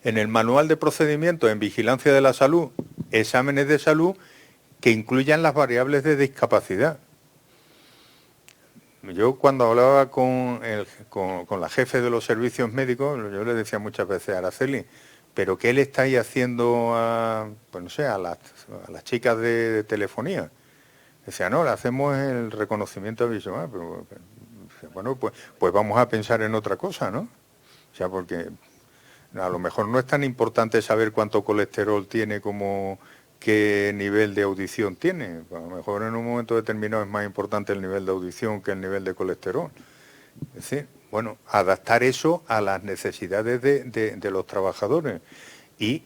en el manual de procedimientos en vigilancia de la salud, exámenes de salud que incluyan las variables de discapacidad. Yo cuando hablaba con la jefe de los servicios médicos, yo le decía muchas veces a Araceli, ¿pero qué le estáis haciendo a, pues no sé, a las chicas de telefonía? Decía, no, le hacemos el reconocimiento visual, pero bueno, pues vamos a pensar en otra cosa, ¿no? O sea, porque a lo mejor no es tan importante saber cuánto colesterol tiene como qué nivel de audición tiene. A lo mejor en un momento determinado es más importante el nivel de audición que el nivel de colesterol. Es decir, bueno, adaptar eso a las necesidades de los trabajadores y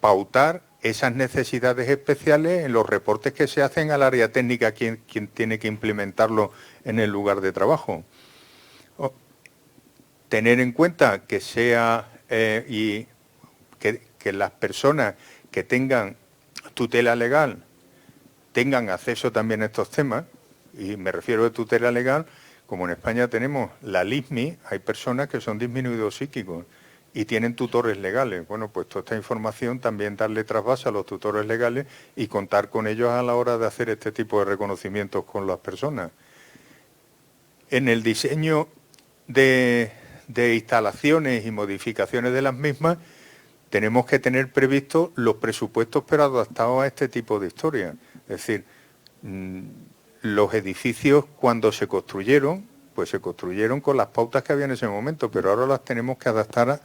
pautar esas necesidades especiales en los reportes que se hacen al área técnica, quien tiene que implementarlo en el lugar de trabajo. Tener en cuenta que sea y que las personas que tengan tutela legal tengan acceso también a estos temas, y me refiero a tutela legal, como en España tenemos la LISMI, hay personas que son disminuidos psíquicos y tienen tutores legales. Bueno, pues toda esta información también darle trasvase a los tutores legales y contar con ellos a la hora de hacer este tipo de reconocimientos con las personas. En el diseño de instalaciones y modificaciones de las mismas, tenemos que tener previstos los presupuestos pero adaptados a este tipo de historias. Es decir, los edificios cuando se construyeron, pues se construyeron con las pautas que había en ese momento, pero ahora las tenemos que adaptar a...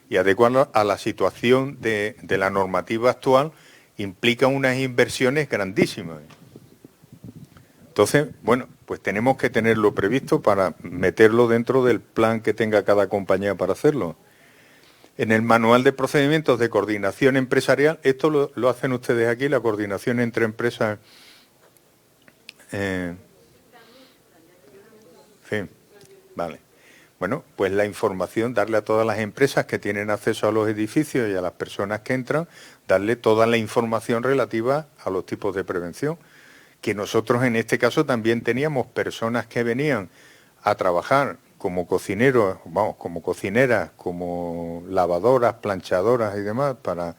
y adecuarlo a la situación de la normativa actual implica unas inversiones grandísimas. Entonces, bueno, pues tenemos que tenerlo previsto para meterlo dentro del plan que tenga cada compañía para hacerlo. En el manual de procedimientos de coordinación empresarial, esto lo hacen ustedes aquí, la coordinación entre empresas. Sí, vale. Bueno, pues la información, darle a todas las empresas que tienen acceso a los edificios y a las personas que entran, darle toda la información relativa a los tipos de prevención. Que nosotros en este caso también teníamos personas que venían a trabajar como cocineros, vamos, como cocineras, como lavadoras, planchadoras y demás, para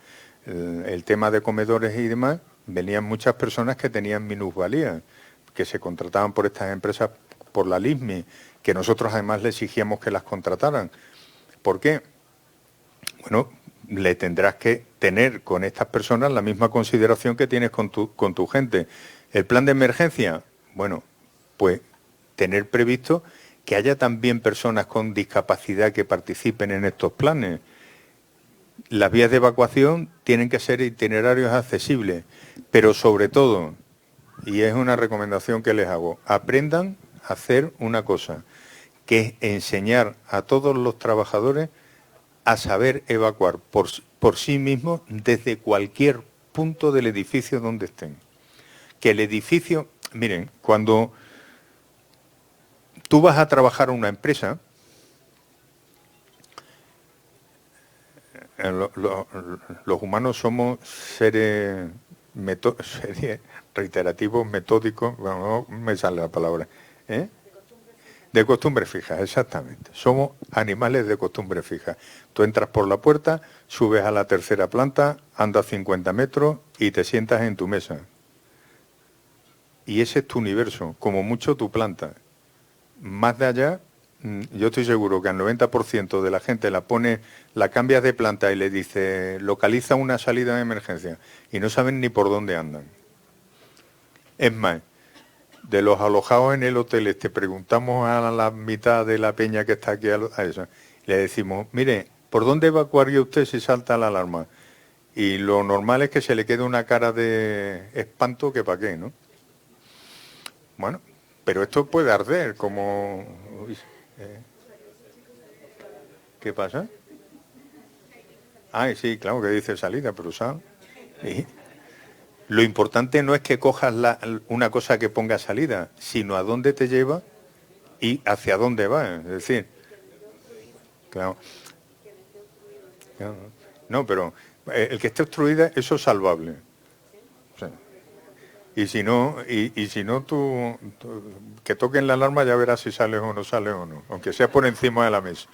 el tema de comedores y demás, venían muchas personas que tenían minusvalía, que se contrataban por estas empresas, por la LISMI, que nosotros además le exigíamos que las contrataran. ¿Por qué? Bueno, le tendrás que tener con estas personas la misma consideración que tienes con tu gente. El plan de emergencia, bueno, pues tener previsto que haya también personas con discapacidad que participen en estos planes. Las vías de evacuación tienen que ser itinerarios accesibles, pero sobre todo, y es una recomendación que les hago, aprendan a hacer una cosa, que es enseñar a todos los trabajadores a saber evacuar por sí mismos desde cualquier punto del edificio donde estén. Que el edificio, miren, cuando tú vas a trabajar a una empresa, los humanos somos seres reiterativos, metódicos, bueno, no me sale la palabra, ¿eh? De costumbre fija, exactamente. Somos animales de costumbre fija. Tú entras por la puerta, subes a la tercera planta, andas 50 metros y te sientas en tu mesa. Y ese es tu universo, como mucho tu planta. Más de allá, yo estoy seguro que al 90% de la gente la cambias de planta y le dice, localiza una salida de emergencia, y no saben ni por dónde andan. Es más, de los alojados en el hotel, te preguntamos a la mitad de la peña que está aquí a eso, le decimos, mire, ¿por dónde evacuaría usted si salta la alarma? Y lo normal es que se le quede una cara de espanto que para qué, ¿no? Bueno, pero esto puede arder como... Uy, ¿qué pasa? Ah, sí, claro que dice salida, pero sal. Y lo importante no es que cojas una cosa que ponga salida, sino a dónde te lleva y hacia dónde va. Es decir, claro, claro. No, pero el que esté obstruida, eso es salvable. O sea, y si no que toquen la alarma ya verás si sales o no sales o no, aunque sea por encima de la mesa.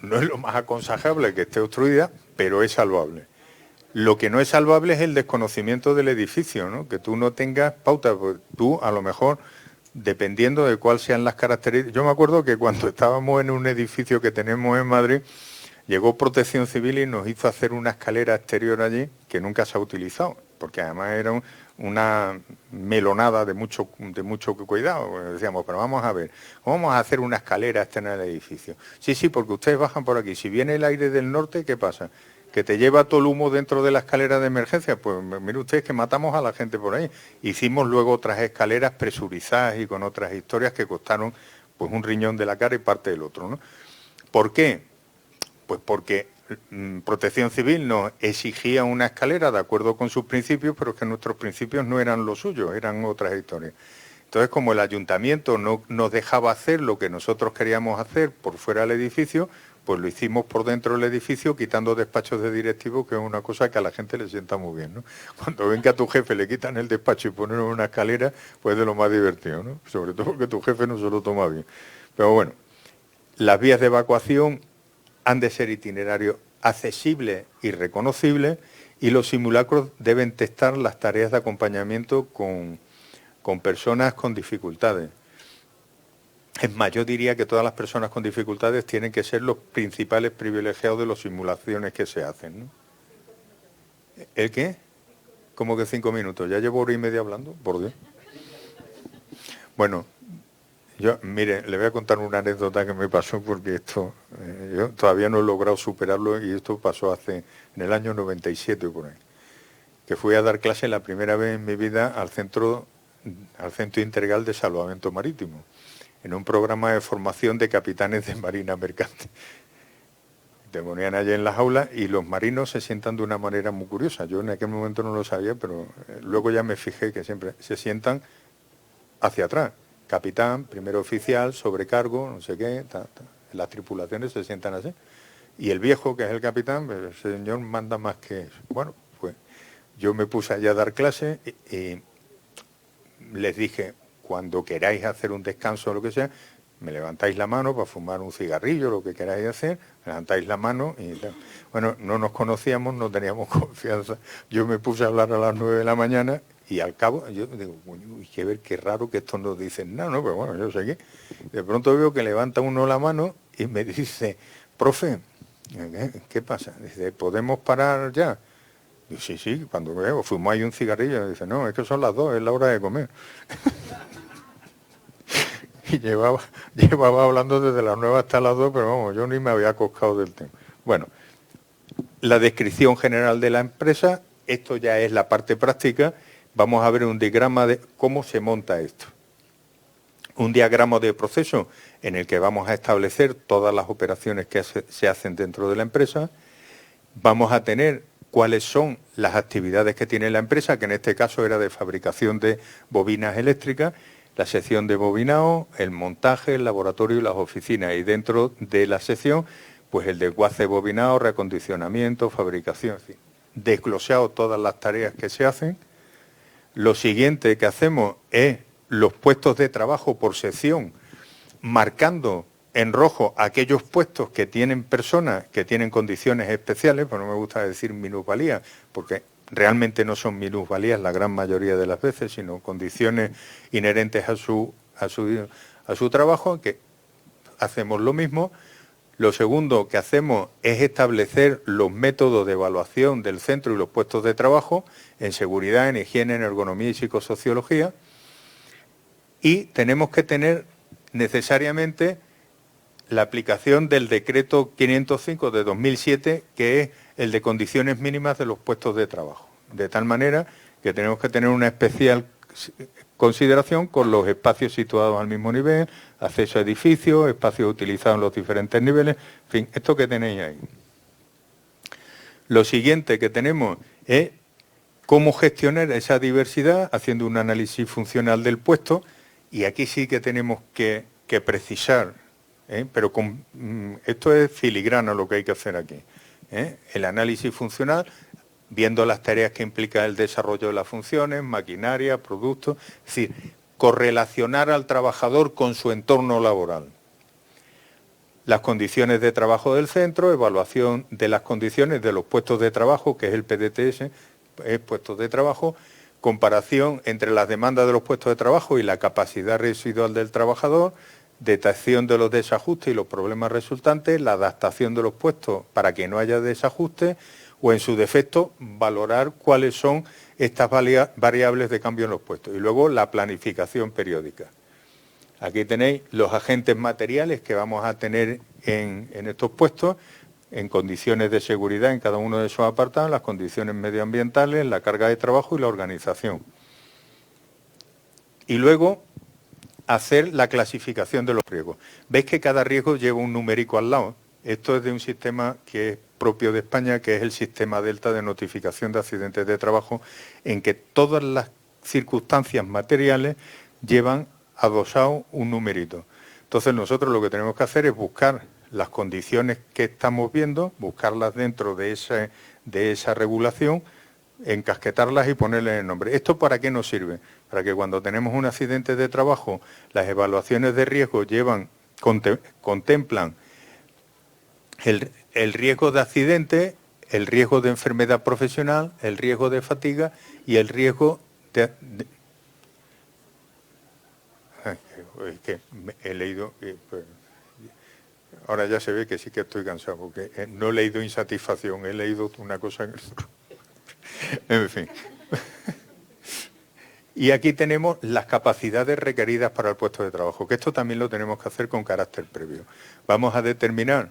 No es lo más aconsejable que esté obstruida, pero es salvable. Lo que no es salvable es el desconocimiento del edificio, ¿no? Que tú no tengas pauta, pues tú a lo mejor, dependiendo de cuáles sean las características... Yo me acuerdo que cuando estábamos en un edificio que tenemos en Madrid, llegó Protección Civil y nos hizo hacer una escalera exterior allí que nunca se ha utilizado, porque además era una melonada de mucho cuidado. Decíamos, pero vamos a ver, ¿cómo vamos a hacer una escalera externa del edificio? Sí, sí, porque ustedes bajan por aquí. Si viene el aire del norte, ¿qué pasa? Que te lleva todo el humo dentro de la escalera de emergencia. Pues mire ustedes que matamos a la gente por ahí. Hicimos luego otras escaleras presurizadas y con otras historias que costaron pues un riñón de la cara y parte del otro, ¿no? ¿Por qué? Pues porque Protección Civil nos exigía una escalera de acuerdo con sus principios, pero que nuestros principios no eran los suyos, eran otras historias. Entonces, como el ayuntamiento no nos dejaba hacer lo que nosotros queríamos hacer por fuera del edificio, pues lo hicimos por dentro del edificio, quitando despachos de directivos, que es una cosa que a la gente le sienta muy bien, ¿no? Cuando ven que a tu jefe le quitan el despacho y ponen una escalera, pues es de lo más divertido, ¿no? Sobre todo porque tu jefe no se lo toma bien. Pero bueno, las vías de evacuación han de ser itinerarios accesibles y reconocibles, y los simulacros deben testar las tareas de acompañamiento con personas con dificultades. Es más, yo diría que todas las personas con dificultades tienen que ser los principales privilegiados de las simulaciones que se hacen, ¿no? ¿El qué? ¿Cómo que 5 minutos? ¿Ya llevo hora y media hablando? Por Dios. Bueno, yo, mire, le voy a contar una anécdota que me pasó porque esto, yo todavía no he logrado superarlo y esto pasó en el año 97 por ahí, que fui a dar clase la primera vez en mi vida al Centro Integral de Salvamento Marítimo, en un programa de formación de capitanes de marina mercante. Te ponían allí en las aulas y los marinos se sientan de una manera muy curiosa. Yo en aquel momento no lo sabía, pero luego ya me fijé que siempre se sientan hacia atrás. Capitán, primer oficial, sobrecargo, no sé qué, las tripulaciones se sientan así. Y el viejo, que es el capitán, pues, el señor manda más que eso. Bueno, pues yo me puse allá a dar clase y les dije, cuando queráis hacer un descanso o lo que sea, me levantáis la mano para fumar un cigarrillo, lo que queráis hacer, levantáis la mano y tal. Bueno, no nos conocíamos, no teníamos confianza. Yo me puse a hablar a las 9 de la mañana y al cabo, yo digo, hay que ver qué raro que estos no dicen nada, ¿no? Pero bueno, yo seguí. De pronto veo que levanta uno la mano y me dice, profe, ¿qué pasa? Dice, ¿podemos parar ya? Y sí, sí, cuando veo, fumo ahí un cigarrillo, dice, no, es que son las 2, es la hora de comer. Y llevaba hablando desde las 9 hasta las 2, pero vamos, yo ni me había acoscado del tema. Bueno, la descripción general de la empresa, esto ya es la parte práctica. Vamos a ver un diagrama de cómo se monta esto. Un diagrama de proceso en el que vamos a establecer todas las operaciones que se hacen dentro de la empresa. Vamos a tener cuáles son las actividades que tiene la empresa, que en este caso era de fabricación de bobinas eléctricas, la sección de bobinado, el montaje, el laboratorio y las oficinas. Y dentro de la sección, pues el desguace de bobinado, reacondicionamiento, fabricación, en fin. Desglosado todas las tareas que se hacen. Lo siguiente que hacemos es los puestos de trabajo por sección, marcando en rojo aquellos puestos que tienen personas que tienen condiciones especiales, pues no me gusta decir minusvalías, porque realmente no son minusvalías la gran mayoría de las veces, sino condiciones inherentes a su trabajo, que hacemos lo mismo. Lo segundo que hacemos es establecer los métodos de evaluación del centro y los puestos de trabajo en seguridad, en higiene, en ergonomía y psicosociología. Y tenemos que tener necesariamente la aplicación del decreto 505 de 2007, que es el de condiciones mínimas de los puestos de trabajo. De tal manera que tenemos que tener una especial consideración con los espacios situados al mismo nivel, acceso a edificios, espacios utilizados en los diferentes niveles, en fin, esto que tenéis ahí. Lo siguiente que tenemos es cómo gestionar esa diversidad haciendo un análisis funcional del puesto, y aquí sí que tenemos que precisar, pero esto es filigrana lo que hay que hacer aquí. El análisis funcional, viendo las tareas que implica el desarrollo de las funciones, maquinaria, productos, es decir, correlacionar al trabajador con su entorno laboral. Las condiciones de trabajo del centro, evaluación de las condiciones de los puestos de trabajo, que es el PDTS, puestos de trabajo, comparación entre las demandas de los puestos de trabajo y la capacidad residual del trabajador, detección de los desajustes y los problemas resultantes, la adaptación de los puestos para que no haya desajustes o, en su defecto, valorar cuáles son estas variables de cambio en los puestos. Y luego la planificación periódica. Aquí tenéis los agentes materiales que vamos a tener en estos puestos, en condiciones de seguridad en cada uno de esos apartados, las condiciones medioambientales, la carga de trabajo y la organización. Y luego hacer la clasificación de los riesgos. Veis que cada riesgo lleva un numérico al lado. Esto es de un sistema que es propio de España, que es el sistema Delta de notificación de accidentes de trabajo, en que todas las circunstancias materiales llevan adosado un numerito. Entonces nosotros lo que tenemos que hacer es buscar las condiciones que estamos viendo, buscarlas dentro de esa regulación, encasquetarlas y ponerles el nombre. ¿Esto para qué nos sirve? Para que cuando tenemos un accidente de trabajo, las evaluaciones de riesgo contemplan el riesgo de accidente, el riesgo de enfermedad profesional, el riesgo de fatiga y el riesgo de es que he leído... Ahora ya se ve que sí que estoy cansado, porque no he leído insatisfacción, he leído una cosa... En fin. Y aquí tenemos las capacidades requeridas para el puesto de trabajo, que esto también lo tenemos que hacer con carácter previo. Vamos a determinar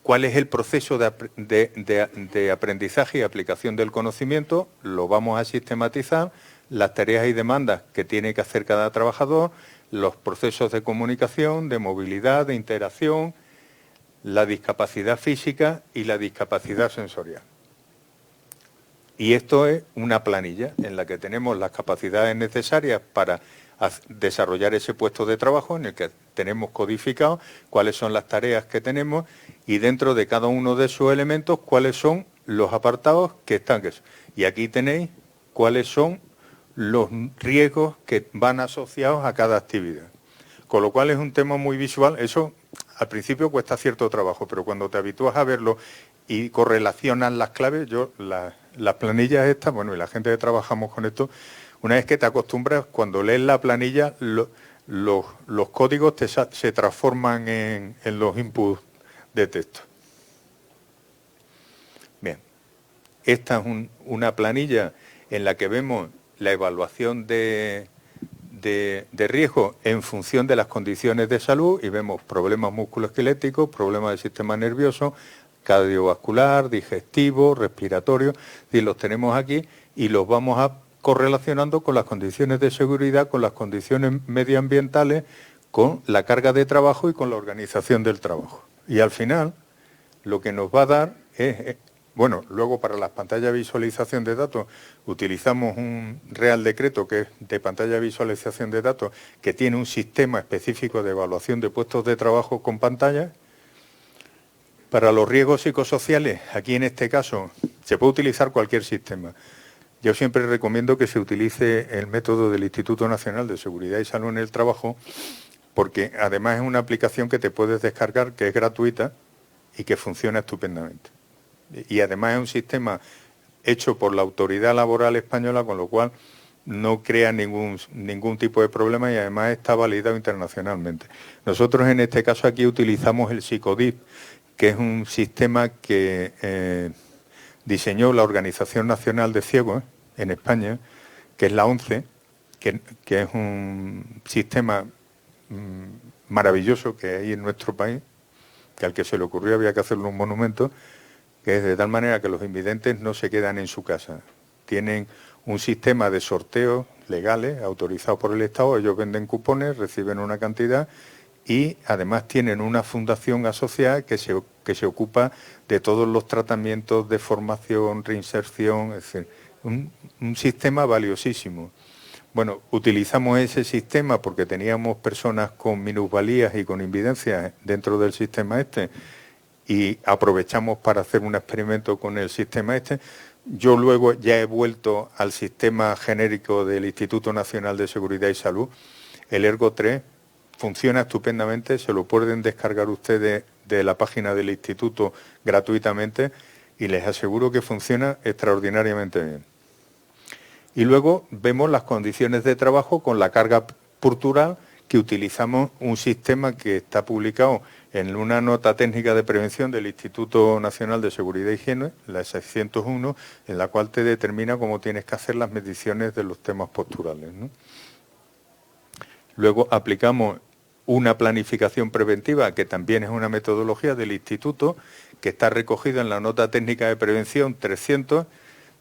cuál es el proceso de aprendizaje y aplicación del conocimiento, lo vamos a sistematizar, las tareas y demandas que tiene que hacer cada trabajador, los procesos de comunicación, de movilidad, de interacción, la discapacidad física y la discapacidad sensorial. Y esto es una planilla en la que tenemos las capacidades necesarias para desarrollar ese puesto de trabajo, en el que tenemos codificado cuáles son las tareas que tenemos y dentro de cada uno de esos elementos cuáles son los apartados que están. Y aquí tenéis cuáles son los riesgos que van asociados a cada actividad. Con lo cual es un tema muy visual. Eso al principio cuesta cierto trabajo, pero cuando te habitúas a verlo y correlacionas las claves, las planillas estas, bueno, y la gente que trabajamos con esto, una vez que te acostumbras, cuando lees la planilla, los códigos se transforman en los inputs de texto. Bien, esta es una planilla en la que vemos la evaluación de riesgo en función de las condiciones de salud y vemos problemas musculoesqueléticos, problemas del sistema nervioso, cardiovascular, digestivo, respiratorio, y los tenemos aquí y los vamos correlacionando con las condiciones de seguridad, con las condiciones medioambientales, con la carga de trabajo y con la organización del trabajo. Y al final, lo que nos va a dar es... Bueno, luego para las pantallas de visualización de datos utilizamos un Real Decreto que es de pantalla de visualización de datos que tiene un sistema específico de evaluación de puestos de trabajo con pantallas. Para los riesgos psicosociales, aquí en este caso, se puede utilizar cualquier sistema. Yo siempre recomiendo que se utilice el método del Instituto Nacional de Seguridad y Salud en el Trabajo, porque además es una aplicación que te puedes descargar, que es gratuita y que funciona estupendamente. Y además es un sistema hecho por la Autoridad Laboral Española, con lo cual no crea ningún tipo de problema y además está validado internacionalmente. Nosotros en este caso aquí utilizamos el Psicodip, que es un sistema que diseñó la Organización Nacional de Ciegos en España, que es la ONCE, que es un sistema maravilloso que hay en nuestro país, que al que se le ocurrió había que hacerle un monumento, que es de tal manera que los invidentes no se quedan en su casa, tienen un sistema de sorteos legales autorizados por el Estado, ellos venden cupones, reciben una cantidad y además tienen una fundación asociada que se ocupa de todos los tratamientos de formación, reinserción, es decir, un sistema valiosísimo. Bueno, utilizamos ese sistema porque teníamos personas con minusvalías y con invidencias dentro del sistema este y aprovechamos para hacer un experimento con el sistema este. Yo luego ya he vuelto al sistema genérico del Instituto Nacional de Seguridad y Salud. El Ergo 3 funciona estupendamente, se lo pueden descargar ustedes de la página del Instituto gratuitamente y les aseguro que funciona extraordinariamente bien. Y luego vemos las condiciones de trabajo con la carga postural, que utilizamos un sistema que está publicado en una nota técnica de prevención del Instituto Nacional de Seguridad y Higiene, la 601, en la cual te determina cómo tienes que hacer las mediciones de los temas posturales, ¿no? Luego aplicamos una planificación preventiva, que también es una metodología del Instituto, que está recogida en la nota técnica de prevención 300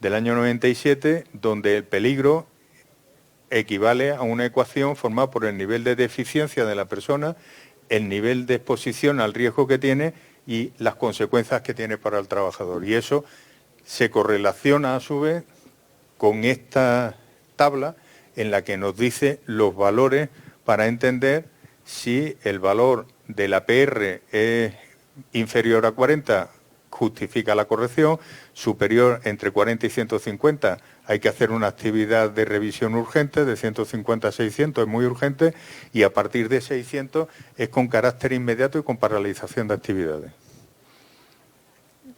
del año 97, donde el peligro equivale a una ecuación formada por el nivel de deficiencia de la persona, el nivel de exposición al riesgo que tiene y las consecuencias que tiene para el trabajador. Y eso se correlaciona a su vez con esta tabla en la que nos dice los valores para entender si el valor de la PR es inferior a 40, justifica la corrección, superior entre 40 y 150 hay que hacer una actividad de revisión urgente, de 150 a 600 es muy urgente y a partir de 600 es con carácter inmediato y con paralización de actividades.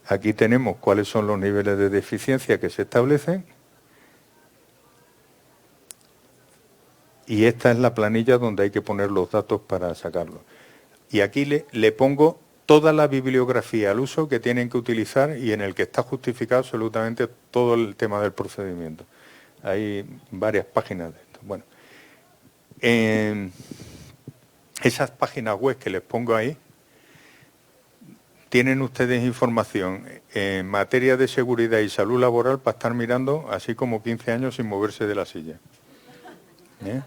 Aquí tenemos cuáles son los niveles de deficiencia que se establecen y esta es la planilla donde hay que poner los datos para sacarlo. Y aquí le pongo toda la bibliografía al uso que tienen que utilizar y en el que está justificado absolutamente todo el tema del procedimiento. Hay varias páginas de esto. Bueno, esas páginas web que les pongo ahí, tienen ustedes información en materia de seguridad y salud laboral para estar mirando así como 15 años sin moverse de la silla. ¿Eh?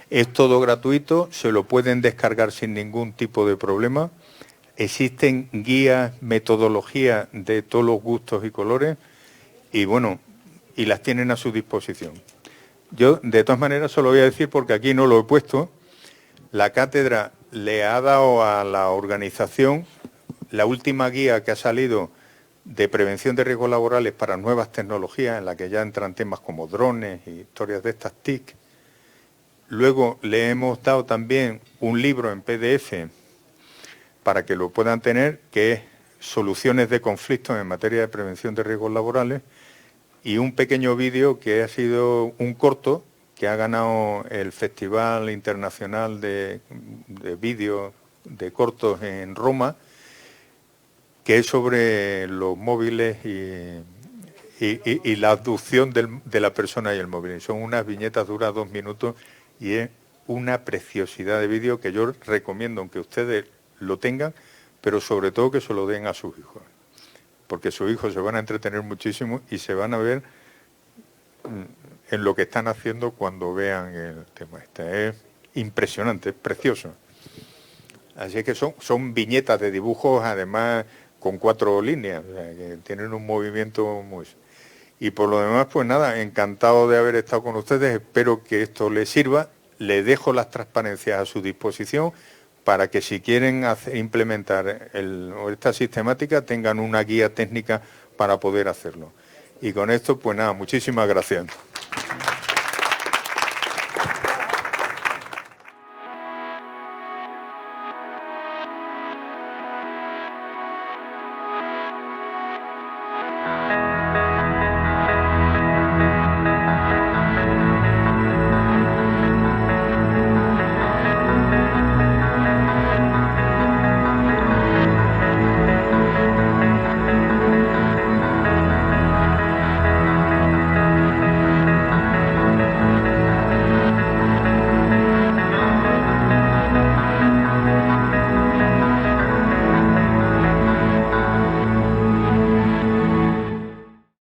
Es todo gratuito, se lo pueden descargar sin ningún tipo de problema. Existen guías, metodologías de todos los gustos y colores y bueno, y las tienen a su disposición. Yo de todas maneras se lo voy a decir porque aquí no lo he puesto. La cátedra le ha dado a la organización la última guía que ha salido de prevención de riesgos laborales para nuevas tecnologías, en la que ya entran temas como drones y historias de estas TIC. Luego le hemos dado también un libro en PDF para que lo puedan tener, que es Soluciones de conflictos en materia de prevención de riesgos laborales, y un pequeño vídeo que ha sido un corto que ha ganado el Festival Internacional de Vídeos de Cortos en Roma, que es sobre los móviles y la abducción de la persona y el móvil. Son unas viñetas, duras 2 minutos y es una preciosidad de vídeo que yo recomiendo, aunque ustedes lo tengan, pero sobre todo que se lo den a sus hijos, porque sus hijos se van a entretener muchísimo y se van a ver en lo que están haciendo cuando vean el tema este. Es impresionante, es precioso. Así que son viñetas de dibujos, además con 4 líneas, o sea, que tienen un movimiento muy... Y por lo demás, pues nada, encantado de haber estado con ustedes, espero que esto les sirva, les dejo las transparencias a su disposición, para que si quieren implementar esta sistemática tengan una guía técnica para poder hacerlo. Y con esto, pues nada, muchísimas gracias.